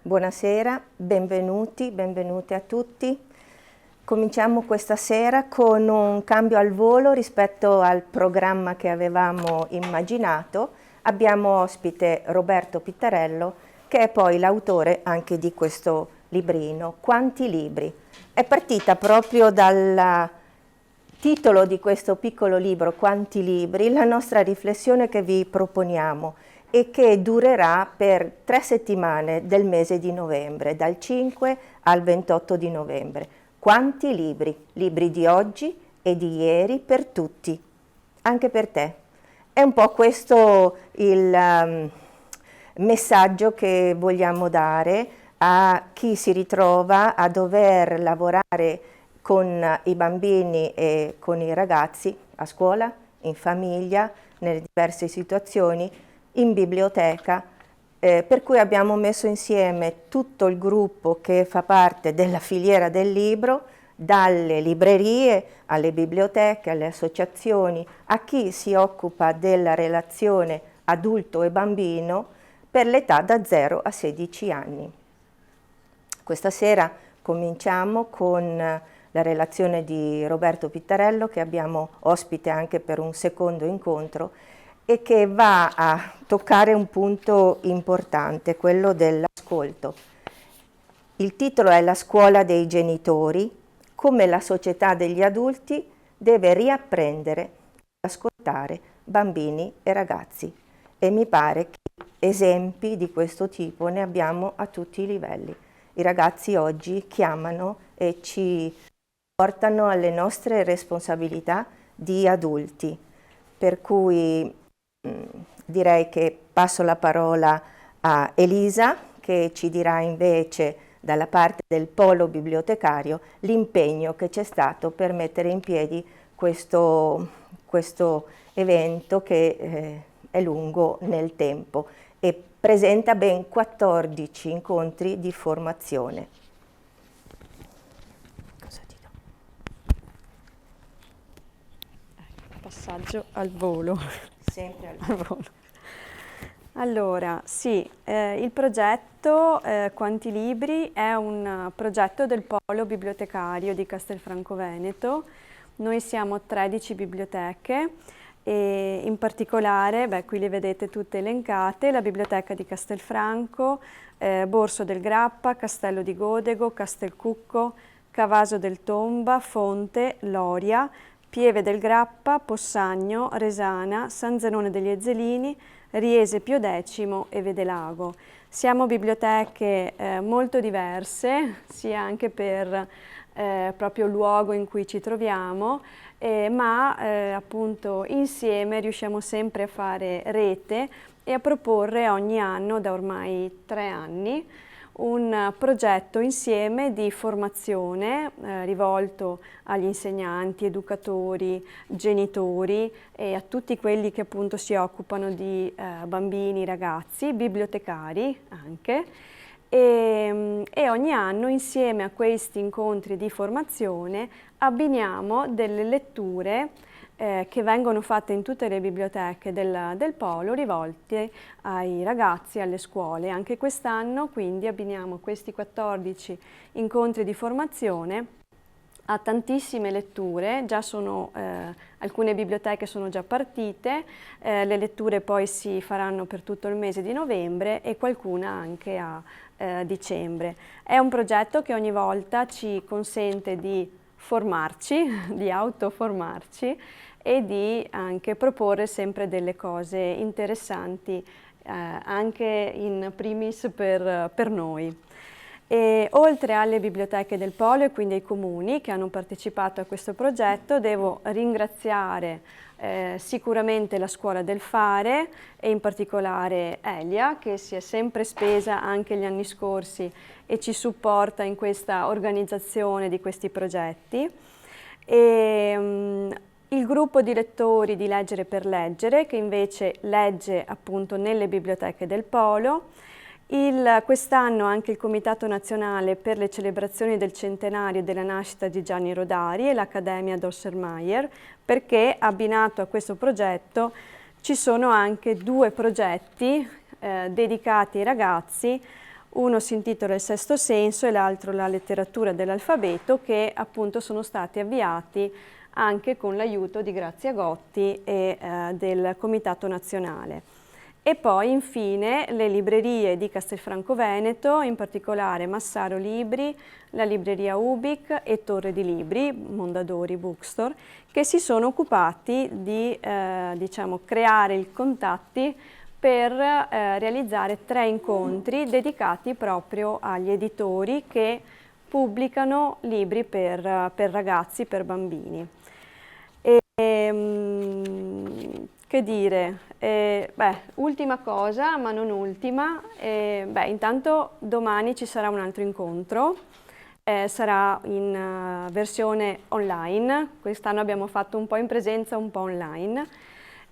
Buonasera, benvenuti, benvenute a tutti. Cominciamo questa sera con un cambio al volo rispetto al programma che avevamo immaginato. Abbiamo ospite Roberto Pittarello, che è poi l'autore anche di questo librino, Quanti libri? È partita proprio dal titolo di questo piccolo libro, Quanti libri?, la nostra riflessione che vi proponiamo e che durerà per 3 settimane del mese di novembre, dal 5 al 28 di novembre. Quanti libri? Libri di oggi e di ieri per tutti, anche per te. È un po' questo il messaggio che vogliamo dare a chi si ritrova a dover lavorare con i bambini e con i ragazzi a scuola, in famiglia, nelle diverse situazioni, in biblioteca, per cui abbiamo messo insieme tutto il gruppo che fa parte della filiera del libro, dalle librerie alle biblioteche, alle associazioni, a chi si occupa della relazione adulto e bambino per l'età da 0 a 16 anni. Questa sera cominciamo con la relazione di Roberto Pittarello, che abbiamo ospite anche per un secondo incontro, e che va a toccare un punto importante, quello dell'ascolto. Il titolo è La scuola dei genitori, come la società degli adulti deve riapprendere ad ascoltare bambini e ragazzi. E mi pare che esempi di questo tipo ne abbiamo a tutti i livelli. I ragazzi oggi chiamano e ci portano alle nostre responsabilità di adulti, per cui direi che passo la parola a Elisa, che ci dirà invece dalla parte del polo bibliotecario l'impegno che c'è stato per mettere in piedi questo evento che è lungo nel tempo e presenta ben 14 incontri di formazione. Cosa ti do? Passaggio al volo. Sempre al volo. Allora, sì, il progetto Quanti libri è un progetto del polo bibliotecario di Castelfranco Veneto. Noi siamo 13 biblioteche e in particolare, qui le vedete tutte elencate, la biblioteca di Castelfranco, Borso del Grappa, Castello di Godego, Castelcucco, Cavaso del Tomba, Fonte, Loria, Pieve del Grappa, Possagno, Resana, San Zenone degli Ezzelini, Riese Pio X e Vedelago. Siamo biblioteche molto diverse, sia anche per proprio il luogo in cui ci troviamo, ma appunto insieme riusciamo sempre a fare rete e a proporre ogni anno, da ormai 3 anni, un progetto insieme di formazione rivolto agli insegnanti, educatori, genitori e a tutti quelli che appunto si occupano di bambini, ragazzi, bibliotecari anche. E ogni anno insieme a questi incontri di formazione abbiniamo delle letture che vengono fatte in tutte le biblioteche del Polo rivolte ai ragazzi e alle scuole. Anche quest'anno quindi abbiniamo questi 14 incontri di formazione a tantissime letture, già sono, alcune biblioteche sono già partite, le letture poi si faranno per tutto il mese di novembre e qualcuna anche a dicembre. È un progetto che ogni volta ci consente di formarci, di autoformarci e di anche proporre sempre delle cose interessanti anche in primis per noi. E oltre alle biblioteche del Polo e quindi ai comuni che hanno partecipato a questo progetto, devo ringraziare sicuramente la Scuola del Fare e in particolare Elia, che si è sempre spesa anche gli anni scorsi e ci supporta in questa organizzazione di questi progetti. Il gruppo di lettori di Leggere per Leggere, che invece legge appunto nelle biblioteche del Polo. Quest'anno anche il Comitato Nazionale per le celebrazioni del centenario della nascita di Gianni Rodari e l'Accademia Drosselmayer, perché abbinato a questo progetto ci sono anche 2 progetti dedicati ai ragazzi, Uno si intitola Il Sesto Senso e l'altro La letteratura dell'alfabeto, che appunto sono stati avviati anche con l'aiuto di Grazia Gotti e del Comitato Nazionale. E poi infine le librerie di Castelfranco Veneto, in particolare Massaro Libri, la libreria Ubic e Torre di Libri, Mondadori Bookstore, che si sono occupati di diciamo, creare i contatti per realizzare 3 incontri dedicati proprio agli editori che pubblicano libri per ragazzi, per bambini. Che dire, ultima cosa, ma non ultima, intanto domani ci sarà un altro incontro, sarà in versione online, quest'anno abbiamo fatto un po' in presenza, un po' online,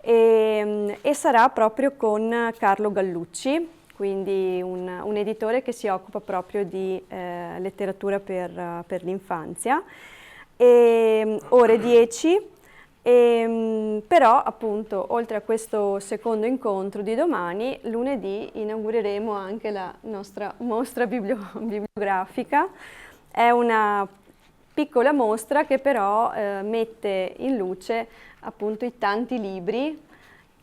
e sarà proprio con Carlo Gallucci, quindi un editore che si occupa proprio di letteratura per l'infanzia, ore 10. Però appunto oltre a questo secondo incontro di domani, lunedì inaugureremo anche la nostra mostra bibliografica. È una piccola mostra che però mette in luce appunto i tanti libri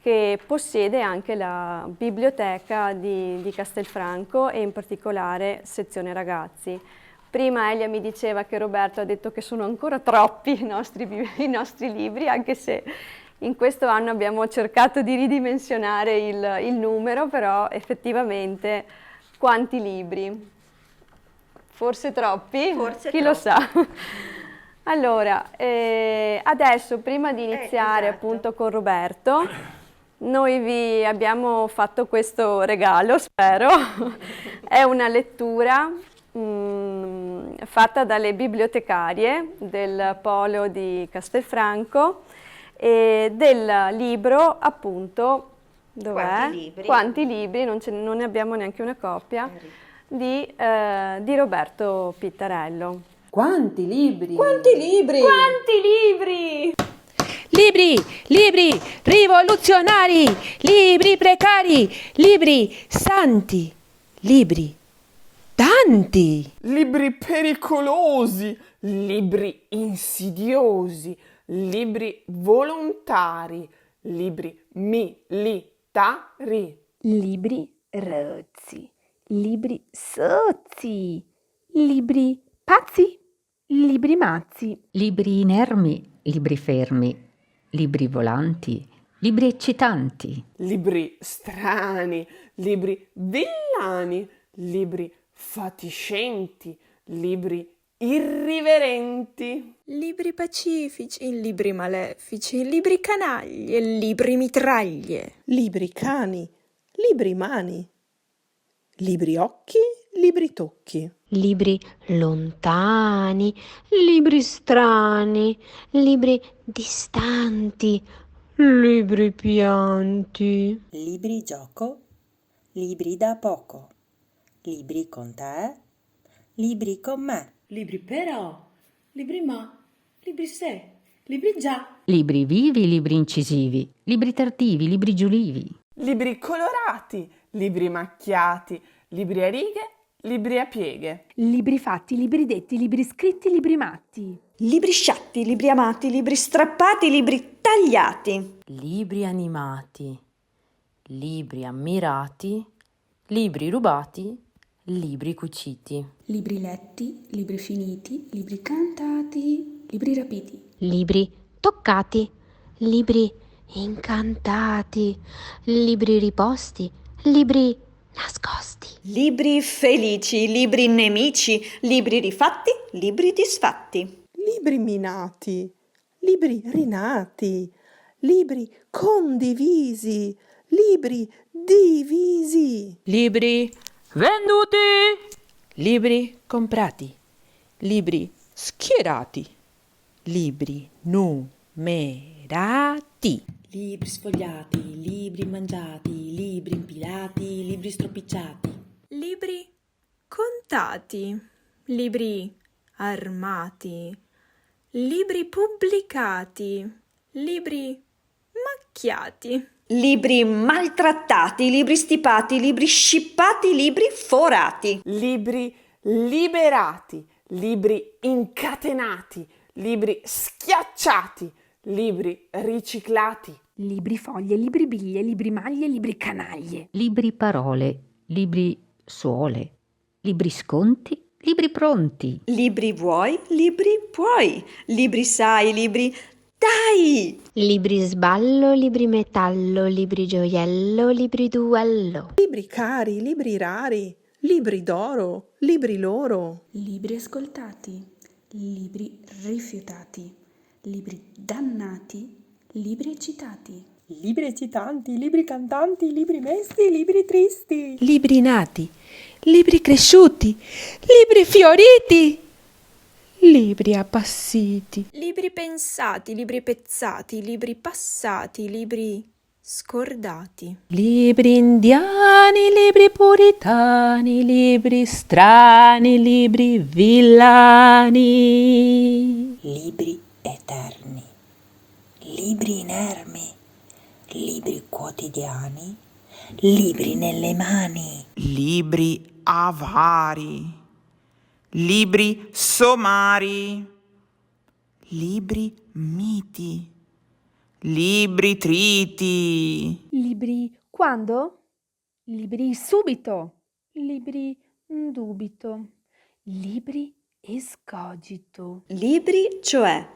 che possiede anche la biblioteca di Castelfranco e in particolare sezione ragazzi. Prima Elia mi diceva che Roberto ha detto che sono ancora troppi i nostri libri, anche se in questo anno abbiamo cercato di ridimensionare il numero, però effettivamente quanti libri? Forse troppi? Forse Chi troppi. lo sa? Allora, adesso prima di iniziare esatto. appunto con Roberto, noi vi abbiamo fatto questo regalo, spero, è una lettura fatta dalle bibliotecarie del Polo di Castelfranco e del libro appunto, dov'è? Quanti libri, non ne abbiamo neanche una copia, di Roberto Pittarello. Quanti libri? Quanti libri? Quanti libri? Libri, libri rivoluzionari, libri precari, libri santi, libri tanti. Libri pericolosi, libri insidiosi, libri volontari, libri militari. Libri rozzi, libri sozzi, libri pazzi, libri mazzi. Libri inermi, libri fermi, libri volanti, libri eccitanti. Libri strani, libri villani, libri fatiscenti, libri irriverenti. Libri pacifici, libri malefici, libri canaglie, libri mitraglie. Libri cani, libri mani, libri occhi, libri tocchi. Libri lontani, libri strani, libri distanti, libri pianti. Libri gioco, libri da poco, libri con te, libri con me. Libri però, libri ma, libri se, libri già. Libri vivi, libri incisivi, libri tardivi, libri giulivi. Libri colorati, libri macchiati, libri a righe, libri a pieghe. Libri fatti, libri detti, libri scritti, libri matti. Libri sciatti, libri amati, libri strappati, libri tagliati. Libri animati, libri ammirati, libri rubati, libri cuciti. Libri letti, libri finiti, libri cantati, libri rapiti. Libri toccati, libri incantati, libri riposti, libri nascosti. Libri felici, libri nemici, libri rifatti, libri disfatti. Libri minati, libri rinati, libri condivisi, libri divisi. Libri venduti, libri comprati, libri schierati, libri numerati. Libri sfogliati, libri mangiati, libri impilati, libri stropicciati. Libri contati, libri armati, libri pubblicati, libri macchiati. Libri maltrattati, libri stipati, libri scippati, libri forati. Libri liberati, libri incatenati, libri schiacciati, libri riciclati. Libri foglie, libri biglie, libri maglie, libri canaglie. Libri parole, libri suole, libri sconti, libri pronti. Libri vuoi, libri puoi. Libri sai, libri dai. Libri sballo, libri metallo, libri gioiello, libri duello. Libri cari, libri rari, libri d'oro, libri loro. Libri ascoltati, libri rifiutati, libri dannati, libri eccitati. Libri eccitanti, libri cantanti, libri mesti, libri tristi. Libri nati, libri cresciuti, libri fioriti, libri appassiti. Libri pensati, libri pezzati, libri passati, libri scordati. Libri indiani, libri puritani, libri strani, libri villani. Libri eterni, libri inermi, libri quotidiani, libri nelle mani. Libri avari, libri somari, libri miti, libri triti. Libri quando? Libri subito. Libri dubito. Libri escogito. Libri, cioè.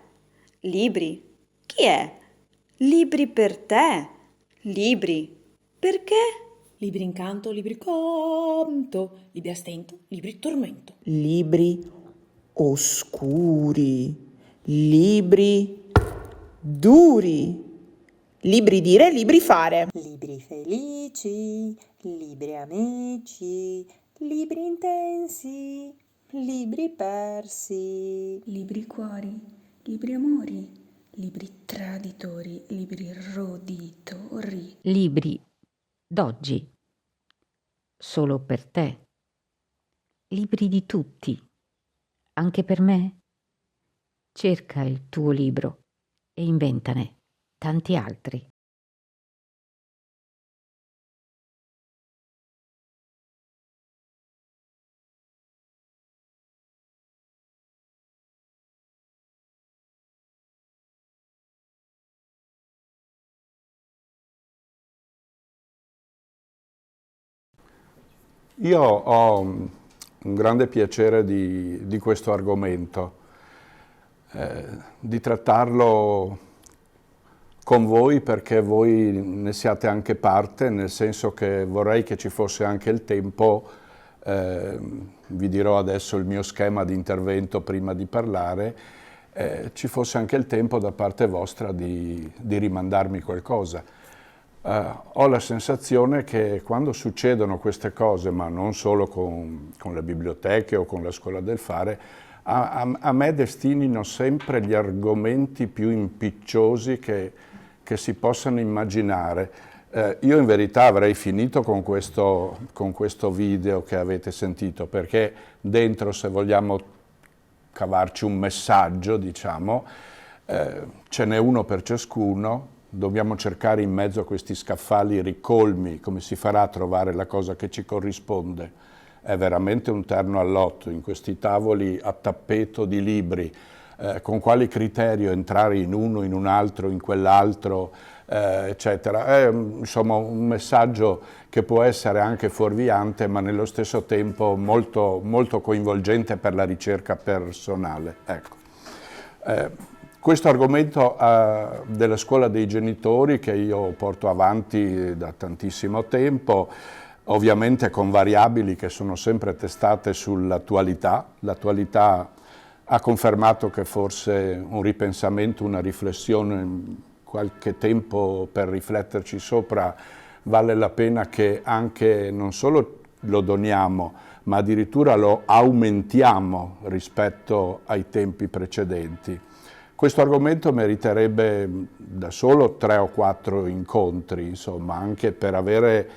Libri. Chi è? Libri per te. Libri. Perché? Libri incanto, libri conto, libri a stento, libri tormento. Libri oscuri, libri duri, libri dire, libri fare. Libri felici, libri amici, libri intensi, libri persi. Libri cuori, libri amori, libri traditori, libri roditori. Libri d'oggi, solo per te. Libri di tutti, anche per me. Cerca il tuo libro e inventane tanti altri. Io ho un grande piacere di questo argomento, di trattarlo con voi perché voi ne siate anche parte, nel senso che vorrei che ci fosse anche il tempo, vi dirò adesso il mio schema di intervento prima di parlare, ci fosse anche il tempo da parte vostra di rimandarmi qualcosa. Ho la sensazione che quando succedono queste cose, ma non solo con le biblioteche o con la scuola del fare, a me destinino sempre gli argomenti più impicciosi che si possano immaginare. Io in verità avrei finito con questo video che avete sentito, perché dentro, se vogliamo cavarci un messaggio, diciamo, ce n'è uno per ciascuno. Dobbiamo cercare in mezzo a questi scaffali ricolmi, come si farà a trovare la cosa che ci corrisponde. È veramente un terno all'otto, in questi tavoli a tappeto di libri, con quali criterio entrare in uno, in un altro, in quell'altro, eccetera. È insomma un messaggio che può essere anche fuorviante, ma nello stesso tempo molto, molto coinvolgente per la ricerca personale. Ecco. Questo argomento della scuola dei genitori, che io porto avanti da tantissimo tempo, ovviamente con variabili che sono sempre testate sull'attualità. L'attualità ha confermato che forse un ripensamento, una riflessione, qualche tempo per rifletterci sopra, vale la pena che anche non solo lo doniamo, ma addirittura lo aumentiamo rispetto ai tempi precedenti. Questo argomento meriterebbe da solo 3 o 4 incontri, insomma, anche per avere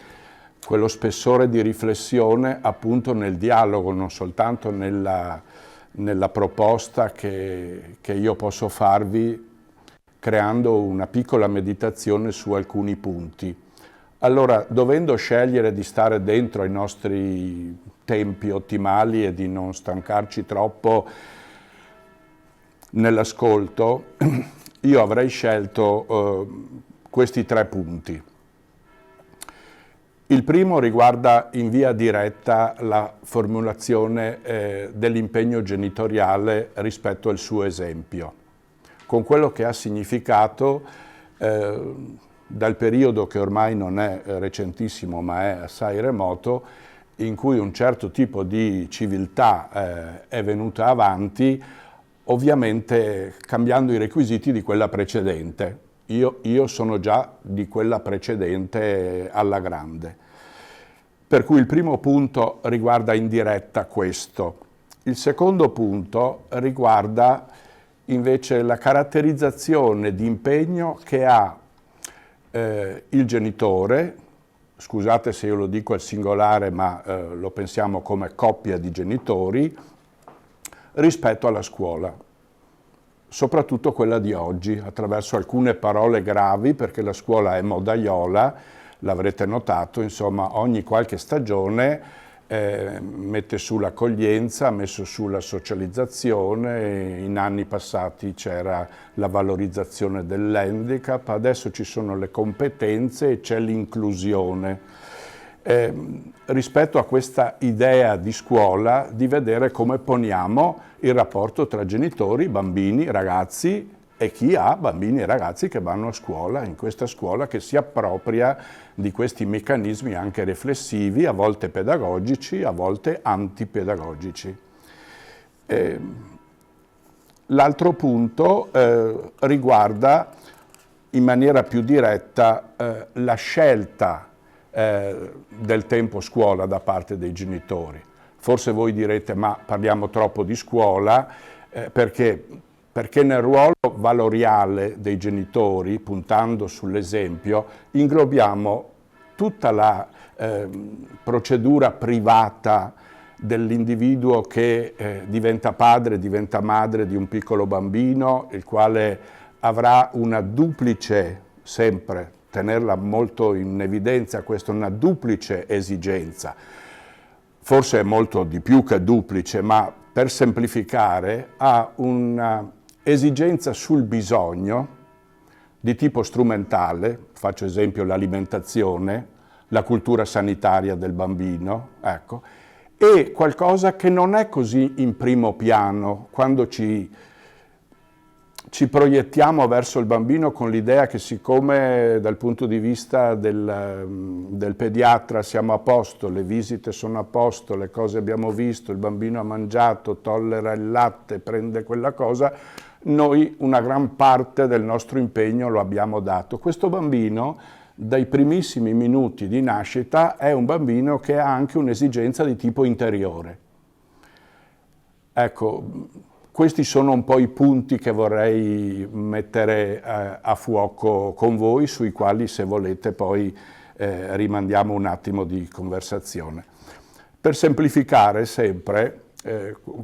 quello spessore di riflessione appunto nel dialogo, non soltanto nella proposta che io posso farvi creando una piccola meditazione su alcuni punti. Allora, dovendo scegliere di stare dentro ai nostri tempi ottimali e di non stancarci troppo nell'ascolto, io avrei scelto questi 3 punti. Il primo riguarda in via diretta la formulazione dell'impegno genitoriale rispetto al suo esempio, con quello che ha significato dal periodo che ormai non è recentissimo ma è assai remoto, in cui un certo tipo di civiltà è venuta avanti, ovviamente cambiando i requisiti di quella precedente. Io sono già di quella precedente alla grande. Per cui il primo punto riguarda in diretta questo. Il secondo punto riguarda invece la caratterizzazione di impegno che ha il genitore, scusate se io lo dico al singolare, ma lo pensiamo come coppia di genitori, rispetto alla scuola, soprattutto quella di oggi, attraverso alcune parole gravi, perché la scuola è modaiola, l'avrete notato, insomma, ogni qualche stagione mette su l'accoglienza, ha messo su la socializzazione, in anni passati c'era la valorizzazione dell'handicap, adesso ci sono le competenze e c'è l'inclusione. Rispetto a questa idea di scuola, di vedere come poniamo il rapporto tra genitori, bambini, ragazzi e chi ha bambini e ragazzi che vanno a scuola, in questa scuola che si appropria di questi meccanismi anche riflessivi, a volte pedagogici, a volte antipedagogici. L'altro punto riguarda in maniera più diretta la scelta del tempo scuola da parte dei genitori. Forse voi direte, ma parliamo troppo di scuola, perché nel ruolo valoriale dei genitori, puntando sull'esempio, inglobiamo tutta la procedura privata dell'individuo che diventa padre, diventa madre di un piccolo bambino, il quale avrà una duplice, sempre tenerla molto in evidenza, questa una duplice esigenza. Forse è molto di più che duplice, ma per semplificare ha una esigenza sul bisogno di tipo strumentale, faccio esempio l'alimentazione, la cultura sanitaria del bambino, ecco, e qualcosa che non è così in primo piano quando ci proiettiamo verso il bambino con l'idea che siccome dal punto di vista del pediatra siamo a posto, le visite sono a posto, le cose abbiamo visto, il bambino ha mangiato, tollera il latte, prende quella cosa, noi una gran parte del nostro impegno lo abbiamo dato. Questo bambino, dai primissimi minuti di nascita, è un bambino che ha anche un'esigenza di tipo interiore. Ecco, questi sono un po' i punti che vorrei mettere a fuoco con voi, sui quali, se volete, poi rimandiamo un attimo di conversazione. Per semplificare sempre,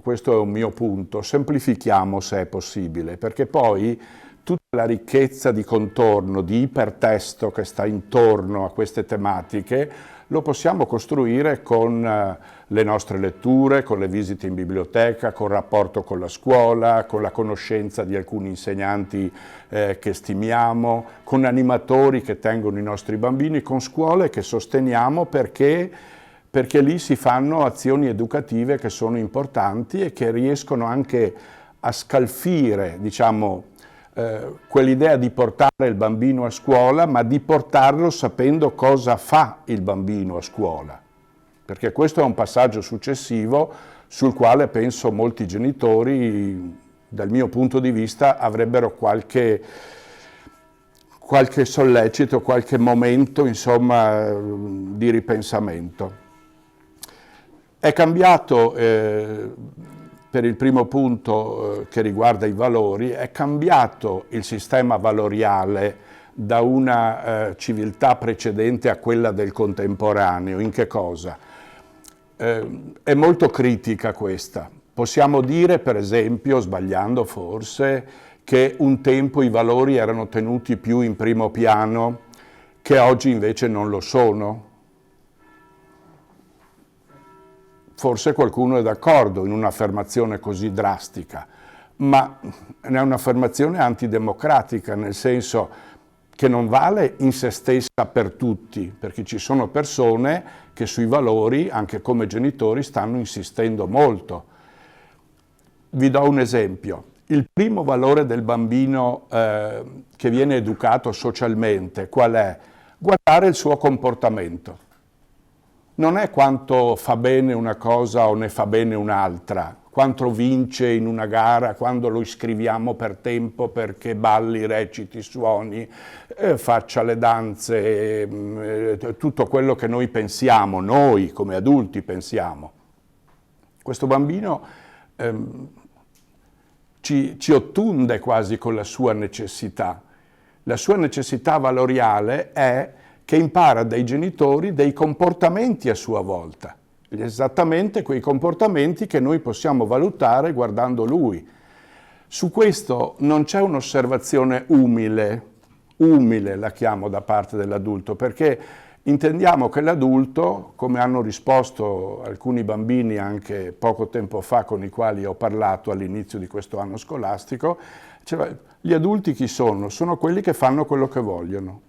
questo è un mio punto, semplifichiamo se è possibile, perché poi tutta la ricchezza di contorno, di ipertesto che sta intorno a queste tematiche, lo possiamo costruire con le nostre letture, con le visite in biblioteca, col rapporto con la scuola, con la conoscenza di alcuni insegnanti che stimiamo, con animatori che tengono i nostri bambini, con scuole che sosteniamo perché lì si fanno azioni educative che sono importanti e che riescono anche a scalfire, diciamo, quell'idea di portare il bambino a scuola, ma di portarlo sapendo cosa fa il bambino a scuola. Perché questo è un passaggio successivo sul quale penso molti genitori, dal mio punto di vista, avrebbero qualche sollecito, qualche momento, insomma, di ripensamento. È cambiato, per il primo punto che riguarda i valori, è cambiato il sistema valoriale da una civiltà precedente a quella del contemporaneo. In che cosa? È molto critica questa. Possiamo dire, per esempio, sbagliando forse, che un tempo i valori erano tenuti più in primo piano, che oggi invece non lo sono. Forse qualcuno è d'accordo in un'affermazione così drastica, ma è un'affermazione antidemocratica, nel senso che non vale in se stessa per tutti, perché ci sono persone che sui valori, anche come genitori, stanno insistendo molto. Vi do un esempio. Il primo valore del bambino che viene educato socialmente, qual è? Guardare il suo comportamento. Non è quanto fa bene una cosa o ne fa bene un'altra, quanto vince in una gara, quando lo iscriviamo per tempo perché balli, reciti, suoni, faccia le danze, tutto quello che noi pensiamo, noi come adulti pensiamo. Questo bambino ci ottunde quasi con la sua necessità. La sua necessità valoriale è che impara dai genitori dei comportamenti a sua volta, esattamente quei comportamenti che noi possiamo valutare guardando lui. Su questo non c'è un'osservazione umile la chiamo da parte dell'adulto, perché intendiamo che l'adulto, come hanno risposto alcuni bambini anche poco tempo fa con i quali ho parlato all'inizio di questo anno scolastico, cioè, gli adulti chi sono? Sono quelli che fanno quello che vogliono.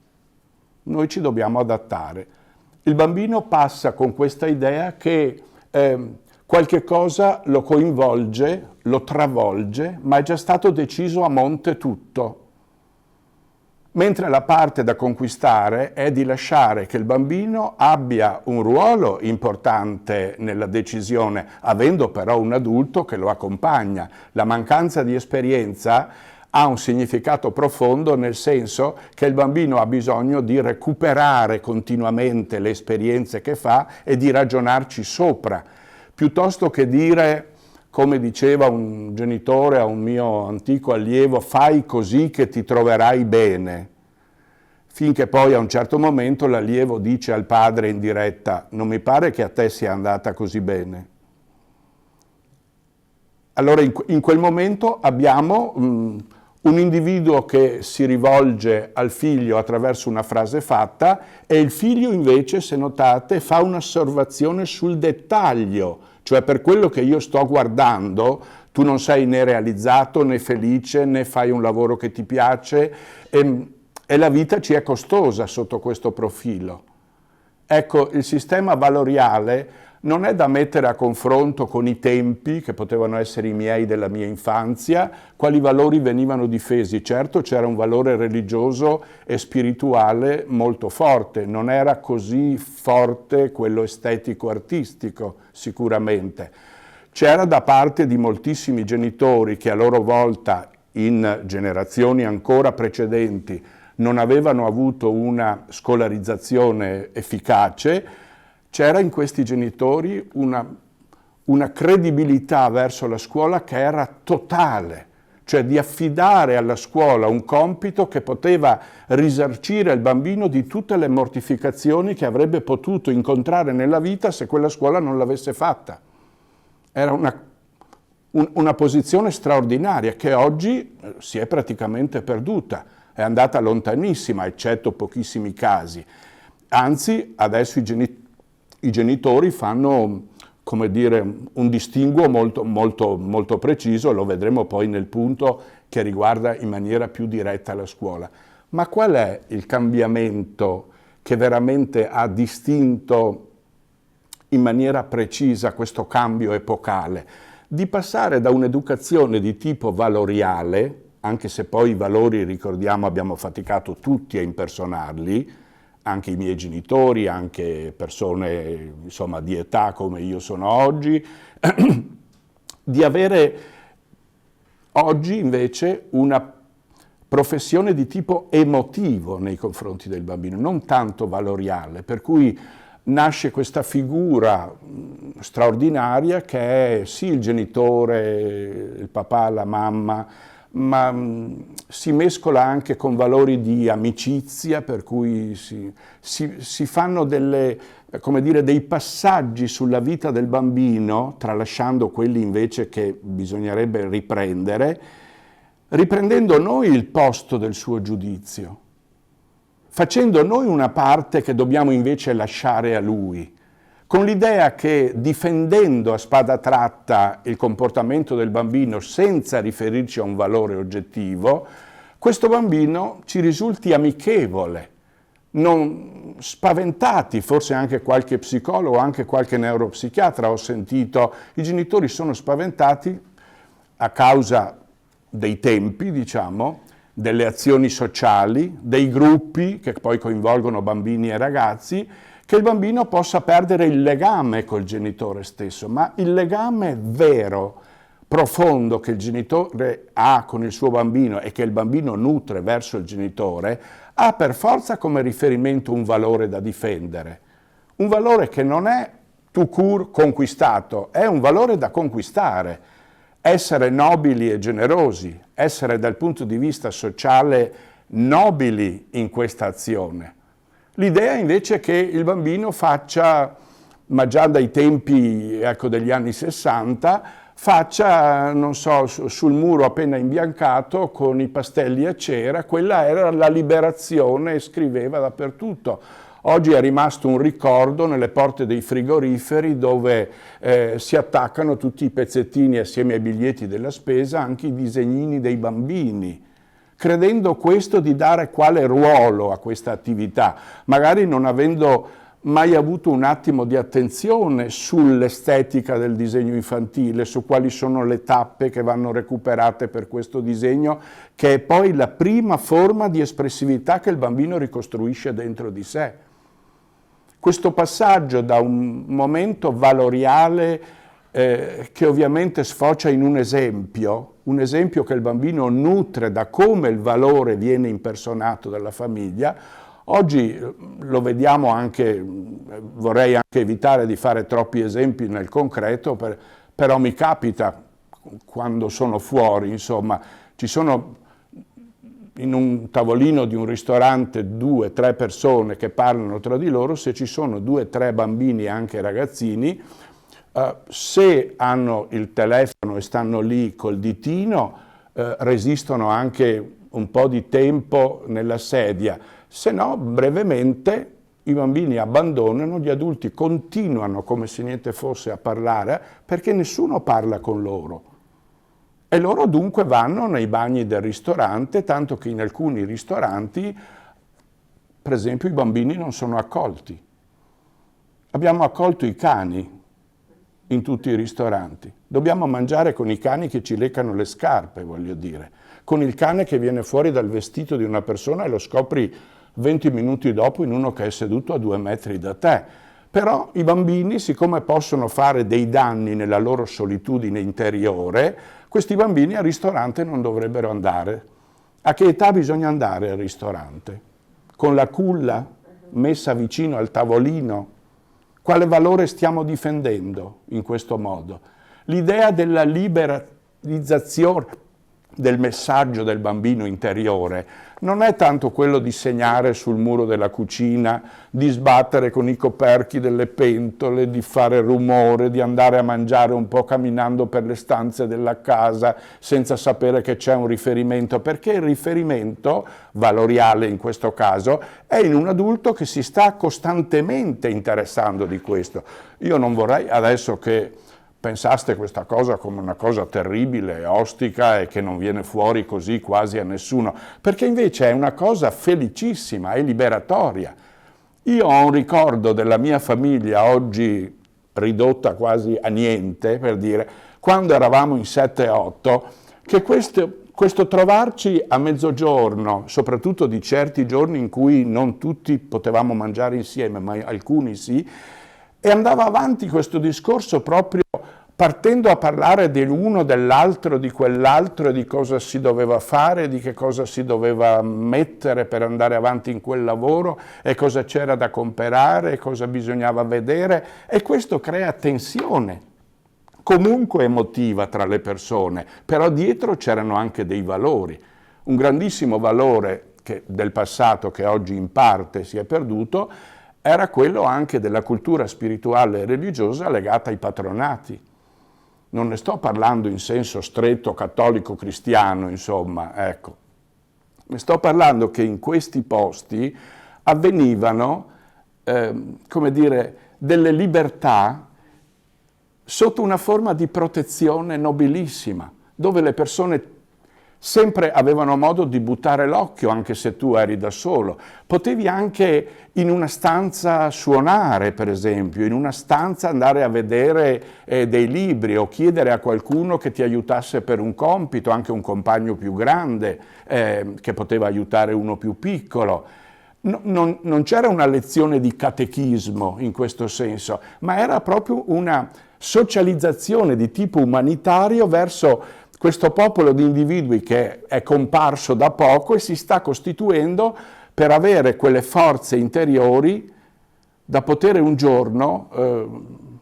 Noi ci dobbiamo adattare. Il bambino passa con questa idea che qualche cosa lo coinvolge, lo travolge, ma è già stato deciso a monte tutto. Mentre la parte da conquistare è di lasciare che il bambino abbia un ruolo importante nella decisione, avendo però un adulto che lo accompagna. La mancanza di esperienza ha un significato profondo, nel senso che il bambino ha bisogno di recuperare continuamente le esperienze che fa e di ragionarci sopra, piuttosto che dire, come diceva un genitore a un mio antico allievo, fai così che ti troverai bene, finché poi a un certo momento l'allievo dice al padre in diretta, non mi pare che a te sia andata così bene. Allora in quel momento abbiamo un individuo che si rivolge al figlio attraverso una frase fatta e il figlio invece, se notate, fa un'osservazione sul dettaglio, cioè per quello che io sto guardando tu non sei né realizzato né felice né fai un lavoro che ti piace e la vita ci è costosa sotto questo profilo. Ecco, il sistema valoriale non è da mettere a confronto con i tempi, che potevano essere i miei della mia infanzia, quali valori venivano difesi. Certo c'era un valore religioso e spirituale molto forte, non era così forte quello estetico-artistico sicuramente. C'era da parte di moltissimi genitori che a loro volta in generazioni ancora precedenti non avevano avuto una scolarizzazione efficace, c'era in questi genitori una credibilità verso la scuola che era totale, cioè di affidare alla scuola un compito che poteva risarcire il bambino di tutte le mortificazioni che avrebbe potuto incontrare nella vita se quella scuola non l'avesse fatta. Era una posizione straordinaria che oggi si è praticamente perduta, è andata lontanissima, eccetto pochissimi casi. Anzi, adesso i genitori fanno, come dire, un distinguo molto preciso, lo vedremo poi nel punto che riguarda in maniera più diretta la scuola. Ma qual è il cambiamento che veramente ha distinto in maniera precisa questo cambio epocale? Di passare da un'educazione di tipo valoriale, anche se poi i valori, ricordiamo, abbiamo faticato tutti a impersonarli, anche i miei genitori, anche persone insomma di età come io sono oggi, di avere oggi invece una professione di tipo emotivo nei confronti del bambino, non tanto valoriale, per cui nasce questa figura straordinaria che è sì il genitore, il papà, la mamma, ma si mescola anche con valori di amicizia, per cui si fanno dei passaggi sulla vita del bambino, tralasciando quelli invece che bisognerebbe riprendere, riprendendo noi il posto del suo giudizio, facendo noi una parte che dobbiamo invece lasciare a lui, con l'idea che difendendo a spada tratta il comportamento del bambino senza riferirci a un valore oggettivo, questo bambino ci risulti amichevole, non spaventati, forse anche qualche psicologo, anche qualche neuropsichiatra ho sentito, i genitori sono spaventati a causa dei tempi, diciamo, delle azioni sociali, dei gruppi che poi coinvolgono bambini e ragazzi, che il bambino possa perdere il legame col genitore stesso, ma il legame vero, profondo che il genitore ha con il suo bambino e che il bambino nutre verso il genitore, ha per forza come riferimento un valore da difendere. Un valore che non è tout court conquistato, è un valore da conquistare. Essere nobili e generosi, essere dal punto di vista sociale nobili in questa azione. L'idea invece è che il bambino faccia, ma già dai tempi degli anni 60, faccia, non so, sul muro appena imbiancato con i pastelli a cera, quella era la liberazione e scriveva dappertutto. Oggi è rimasto un ricordo nelle porte dei frigoriferi dove si attaccano tutti i pezzettini assieme ai biglietti della spesa, anche i disegnini dei bambini, credendo questo di dare quale ruolo a questa attività, magari non avendo mai avuto un attimo di attenzione sull'estetica del disegno infantile, su quali sono le tappe che vanno recuperate per questo disegno, che è poi la prima forma di espressività che il bambino ricostruisce dentro di sé. Questo passaggio da un momento valoriale che ovviamente sfocia in un esempio che il bambino nutre da come il valore viene impersonato dalla famiglia. Oggi lo vediamo anche, vorrei anche evitare di fare troppi esempi nel concreto, però mi capita quando sono fuori, insomma, ci sono in un tavolino di un ristorante 2 o 3 persone che parlano tra di loro, se ci sono 2 o 3 bambini e anche ragazzini, se hanno il telefono e stanno lì col ditino, resistono anche un po' di tempo nella sedia, se no brevemente i bambini abbandonano, gli adulti continuano come se niente fosse a parlare perché nessuno parla con loro. E loro dunque vanno nei bagni del ristorante, tanto che in alcuni ristoranti, per esempio, i bambini non sono accolti. Abbiamo accolto i cani in tutti i ristoranti. Dobbiamo mangiare con i cani che ci leccano le scarpe, voglio dire. Con il cane che viene fuori dal vestito di una persona e lo scopri 20 minuti dopo in uno che è seduto a 2 metri da te. Però i bambini, siccome possono fare dei danni nella loro solitudine interiore, questi bambini al ristorante non dovrebbero andare. A che età bisogna andare al ristorante? Con la culla messa vicino al tavolino? Quale valore stiamo difendendo in questo modo? L'idea della liberalizzazione del messaggio del bambino interiore non è tanto quello di segnare sul muro della cucina, di sbattere con i coperchi delle pentole, di fare rumore, di andare a mangiare un po' camminando per le stanze della casa senza sapere che c'è un riferimento, perché il riferimento valoriale in questo caso è in un adulto che si sta costantemente interessando di questo. Io non vorrei adesso che pensaste questa cosa come una cosa terribile, ostica e che non viene fuori così quasi a nessuno, perché invece è una cosa felicissima, è liberatoria. Io ho un ricordo della mia famiglia oggi ridotta quasi a niente, per dire, quando eravamo in 7-8, che questo trovarci a mezzogiorno, soprattutto di certi giorni in cui non tutti potevamo mangiare insieme, ma alcuni sì, e andava avanti questo discorso proprio partendo a parlare dell'uno, dell'altro, di quell'altro, di cosa si doveva fare, di che cosa si doveva mettere per andare avanti in quel lavoro e cosa c'era da comprare, cosa bisognava vedere, e questo crea tensione comunque emotiva tra le persone, però dietro c'erano anche dei valori. Un grandissimo valore del passato che oggi in parte si è perduto era quello anche della cultura spirituale e religiosa legata ai patronati. Non ne sto parlando in senso stretto cattolico-cristiano, insomma, ecco. Ne sto parlando che in questi posti avvenivano, come dire, delle libertà sotto una forma di protezione nobilissima, dove le persone sempre avevano modo di buttare l'occhio, anche se tu eri da solo. Potevi anche in una stanza suonare, per esempio, in una stanza andare a vedere dei libri o chiedere a qualcuno che ti aiutasse per un compito, anche un compagno più grande che poteva aiutare uno più piccolo. Non c'era una lezione di catechismo in questo senso, ma era proprio una socializzazione di tipo umanitario verso questo popolo di individui che è comparso da poco e si sta costituendo per avere quelle forze interiori da poter un giorno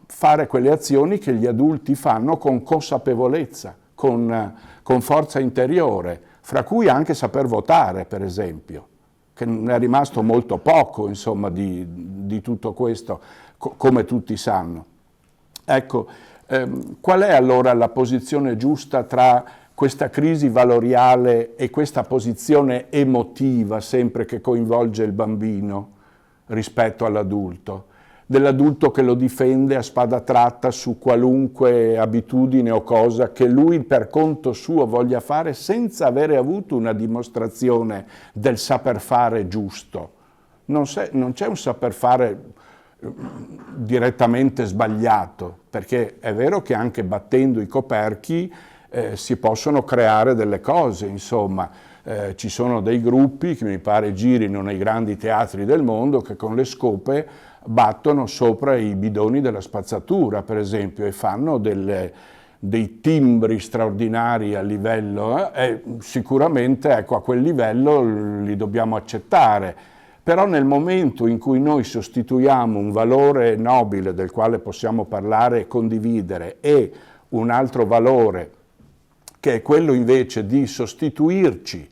fare quelle azioni che gli adulti fanno con consapevolezza, con forza interiore, fra cui anche saper votare, per esempio, che ne è rimasto molto poco, insomma, di tutto questo, come tutti sanno. Ecco, qual è allora la posizione giusta tra questa crisi valoriale e questa posizione emotiva sempre che coinvolge il bambino rispetto all'adulto? Dell'adulto che lo difende a spada tratta su qualunque abitudine o cosa che lui per conto suo voglia fare senza avere avuto una dimostrazione del saper fare giusto. Non c'è un saper fare direttamente sbagliato, perché è vero che anche battendo i coperchi si possono creare delle cose, insomma. Ci sono dei gruppi che mi pare girino nei grandi teatri del mondo che con le scope battono sopra i bidoni della spazzatura, per esempio, e fanno dei timbri straordinari a livello, e sicuramente ecco, a quel livello li dobbiamo accettare. Però nel momento in cui noi sostituiamo un valore nobile del quale possiamo parlare e condividere e un altro valore che è quello invece di sostituirci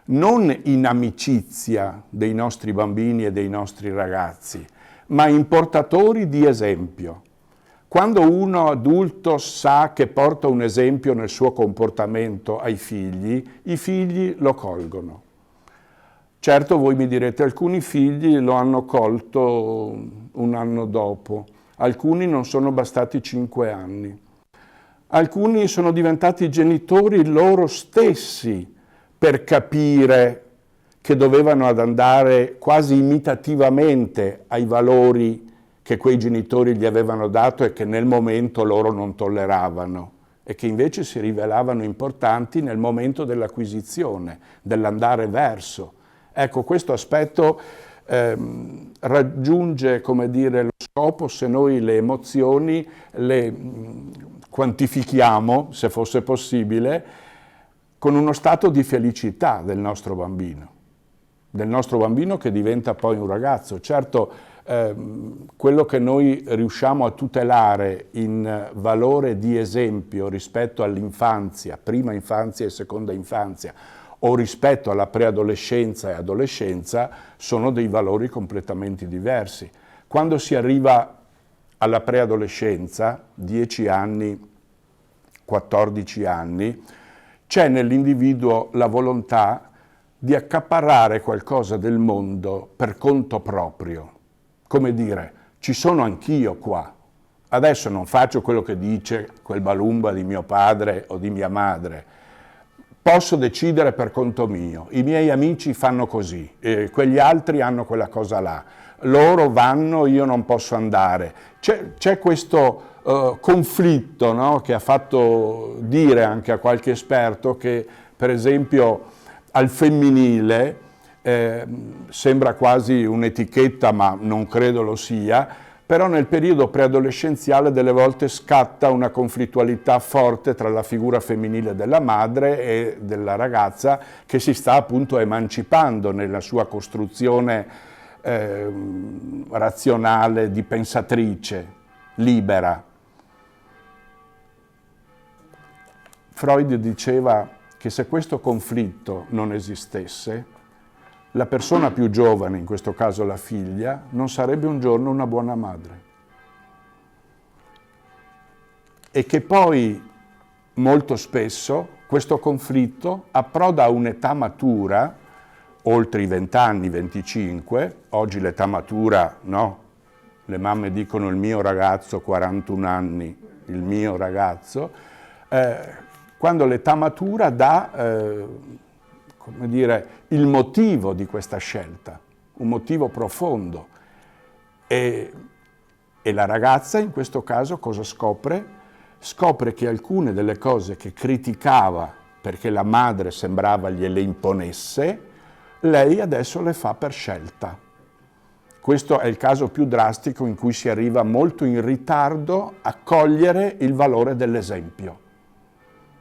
non in amicizia dei nostri bambini e dei nostri ragazzi, ma in portatori di esempio. Quando uno adulto sa che porta un esempio nel suo comportamento ai figli, i figli lo colgono. Certo, voi mi direte, alcuni figli lo hanno colto un anno dopo, alcuni non sono bastati 5 anni, alcuni sono diventati genitori loro stessi per capire che dovevano andare quasi imitativamente ai valori che quei genitori gli avevano dato e che nel momento loro non tolleravano e che invece si rivelavano importanti nel momento dell'acquisizione, dell'andare verso. Ecco, questo aspetto raggiunge, come dire, lo scopo se noi le emozioni le quantifichiamo, se fosse possibile, con uno stato di felicità del nostro bambino che diventa poi un ragazzo. Certo, quello che noi riusciamo a tutelare in valore di esempio rispetto all'infanzia, prima infanzia e seconda infanzia, o rispetto alla preadolescenza e adolescenza, sono dei valori completamente diversi. Quando si arriva alla preadolescenza, 10 anni, 14 anni, c'è nell'individuo la volontà di accaparrare qualcosa del mondo per conto proprio. Come dire, ci sono anch'io qua. Adesso non faccio quello che dice quel balumba di mio padre o di mia madre. Posso decidere per conto mio. I miei amici fanno così, quegli altri hanno quella cosa là. Loro vanno, io non posso andare. C'è questo conflitto, no? Che ha fatto dire anche a qualche esperto che, per esempio, al femminile sembra quasi un'etichetta, ma non credo lo sia, però nel periodo preadolescenziale delle volte scatta una conflittualità forte tra la figura femminile della madre e della ragazza che si sta appunto emancipando nella sua costruzione razionale di pensatrice, libera. Freud diceva che se questo conflitto non esistesse, la persona più giovane, in questo caso la figlia, non sarebbe un giorno una buona madre. e che poi molto spesso questo conflitto approda a un'età matura, oltre i 20 anni, 25, oggi l'età matura, no? Le mamme dicono il mio ragazzo, 41 anni, il mio ragazzo, quando l'età matura dà, come dire, il motivo di questa scelta, un motivo profondo. E la ragazza in questo caso cosa scopre? Scopre che alcune delle cose che criticava perché la madre sembrava gliele imponesse, lei adesso le fa per scelta. Questo è il caso più drastico in cui si arriva molto in ritardo a cogliere il valore dell'esempio.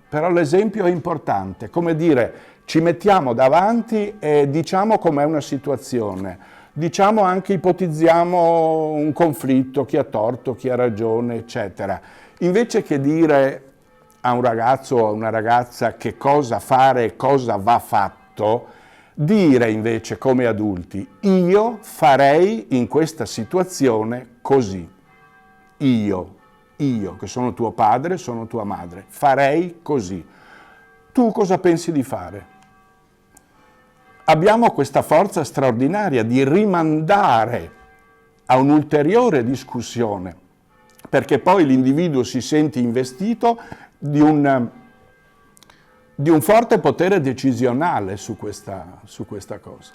Però l'esempio è importante, come dire, ci mettiamo davanti e diciamo com'è una situazione, diciamo anche, ipotizziamo un conflitto, chi ha torto, chi ha ragione, eccetera. Invece che dire a un ragazzo o a una ragazza che cosa fare e cosa va fatto, dire invece come adulti, io farei in questa situazione così. Io che sono tuo padre, sono tua madre, farei così. Tu cosa pensi di fare? Abbiamo questa forza straordinaria di rimandare a un'ulteriore discussione, perché poi l'individuo si sente investito di un forte potere decisionale su questa cosa.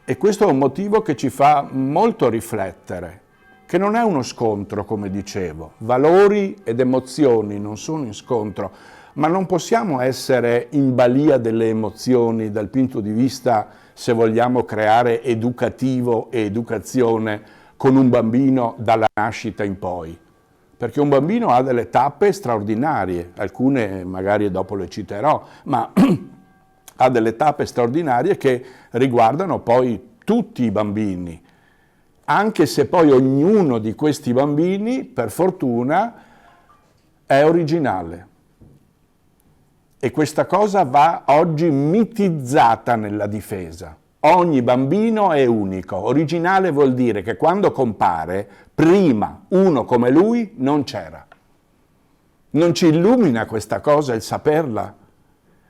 E questo è un motivo che ci fa molto riflettere, che non è uno scontro, come dicevo. Valori ed emozioni non sono in scontro, ma non possiamo essere in balia delle emozioni dal punto di vista, se vogliamo, creare educativo e educazione con un bambino dalla nascita in poi. Perché un bambino ha delle tappe straordinarie, alcune magari dopo le citerò, ma ha delle tappe straordinarie che riguardano poi tutti i bambini, anche se poi ognuno di questi bambini, per fortuna, è originale. E questa cosa va oggi mitizzata nella difesa. Ogni bambino è unico. Originale vuol dire che quando compare, prima uno come lui non c'era. Non ci illumina questa cosa il saperla?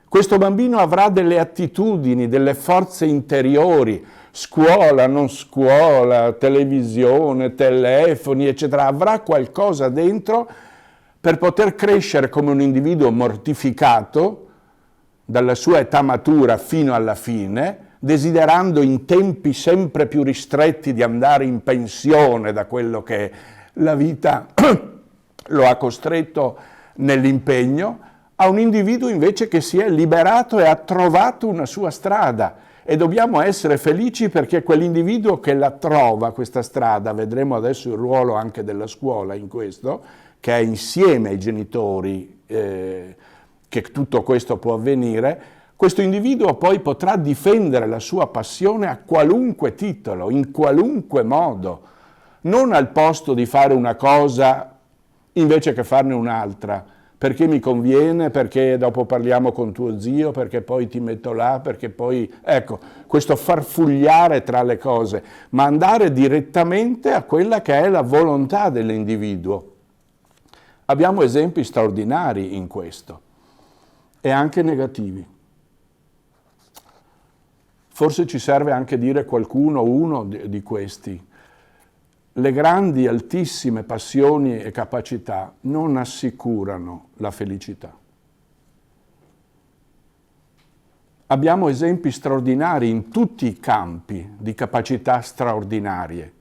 Questo bambino avrà delle attitudini, delle forze interiori, scuola, non scuola, televisione, telefoni, eccetera. Avrà qualcosa dentro per poter crescere come un individuo mortificato dalla sua età matura fino alla fine, desiderando in tempi sempre più ristretti di andare in pensione da quello che la vita lo ha costretto nell'impegno, a un individuo invece che si è liberato e ha trovato una sua strada. E dobbiamo essere felici perché quell'individuo che la trova, questa strada, vedremo adesso il ruolo anche della scuola in questo, che è insieme ai genitori che tutto questo può avvenire, questo individuo poi potrà difendere la sua passione a qualunque titolo, in qualunque modo, non al posto di fare una cosa invece che farne un'altra, perché mi conviene, perché dopo parliamo con tuo zio, perché poi ti metto là, perché poi... Ecco, questo farfugliare tra le cose, ma andare direttamente a quella che è la volontà dell'individuo. Abbiamo esempi straordinari in questo, e anche negativi. Forse ci serve anche dire uno di questi. Le grandi, altissime passioni e capacità non assicurano la felicità. Abbiamo esempi straordinari in tutti i campi di capacità straordinarie,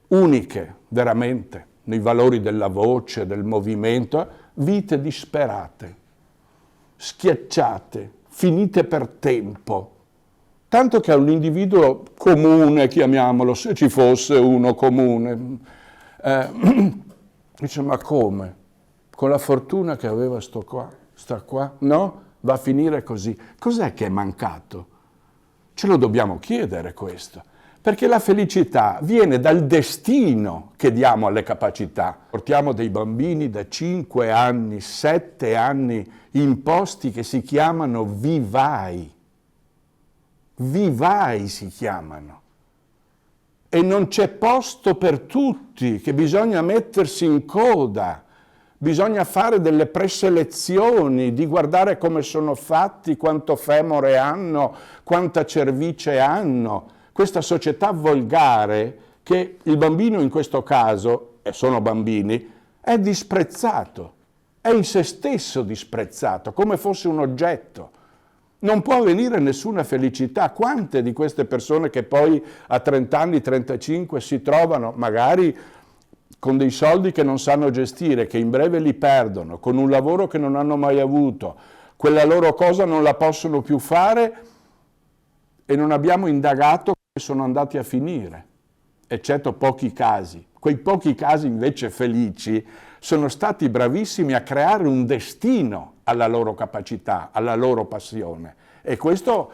uniche veramente, nei valori della voce, del movimento, vite disperate, schiacciate, finite per tempo. Tanto che a un individuo comune, chiamiamolo, se ci fosse uno comune, dice, ma come? Con la fortuna che aveva sta qua? No? Va a finire così. Cos'è che è mancato? Ce lo dobbiamo chiedere questo. Perché la felicità viene dal destino che diamo alle capacità. Portiamo dei bambini da 5 anni, 7 anni in posti che si chiamano vivai. Vivai si chiamano. e non c'è posto per tutti, che bisogna mettersi in coda, bisogna fare delle preselezioni, di guardare come sono fatti, quanto femore hanno, quanta cervice hanno. Questa società volgare, che il bambino in questo caso, e sono bambini, è disprezzato, è in se stesso disprezzato, come fosse un oggetto. Non può avvenire nessuna felicità. Quante di queste persone che poi a 30 anni, 35 si trovano magari con dei soldi che non sanno gestire, che in breve li perdono, con un lavoro che non hanno mai avuto, quella loro cosa non la possono più fare e non abbiamo indagato come sono andati a finire, eccetto pochi casi. Quei pochi casi invece felici sono stati bravissimi a creare un destino alla loro capacità, alla loro passione. E questo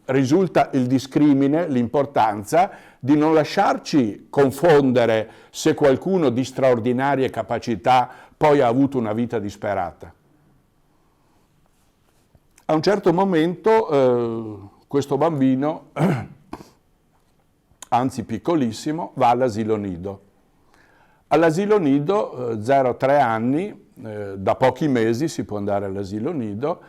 risulta il discrimine, l'importanza di non lasciarci confondere se qualcuno di straordinarie capacità poi ha avuto una vita disperata. A un certo momento questo bambino, anzi piccolissimo, va all'asilo nido. All'asilo nido, 0-3 anni, da pochi mesi si può andare all'asilo nido,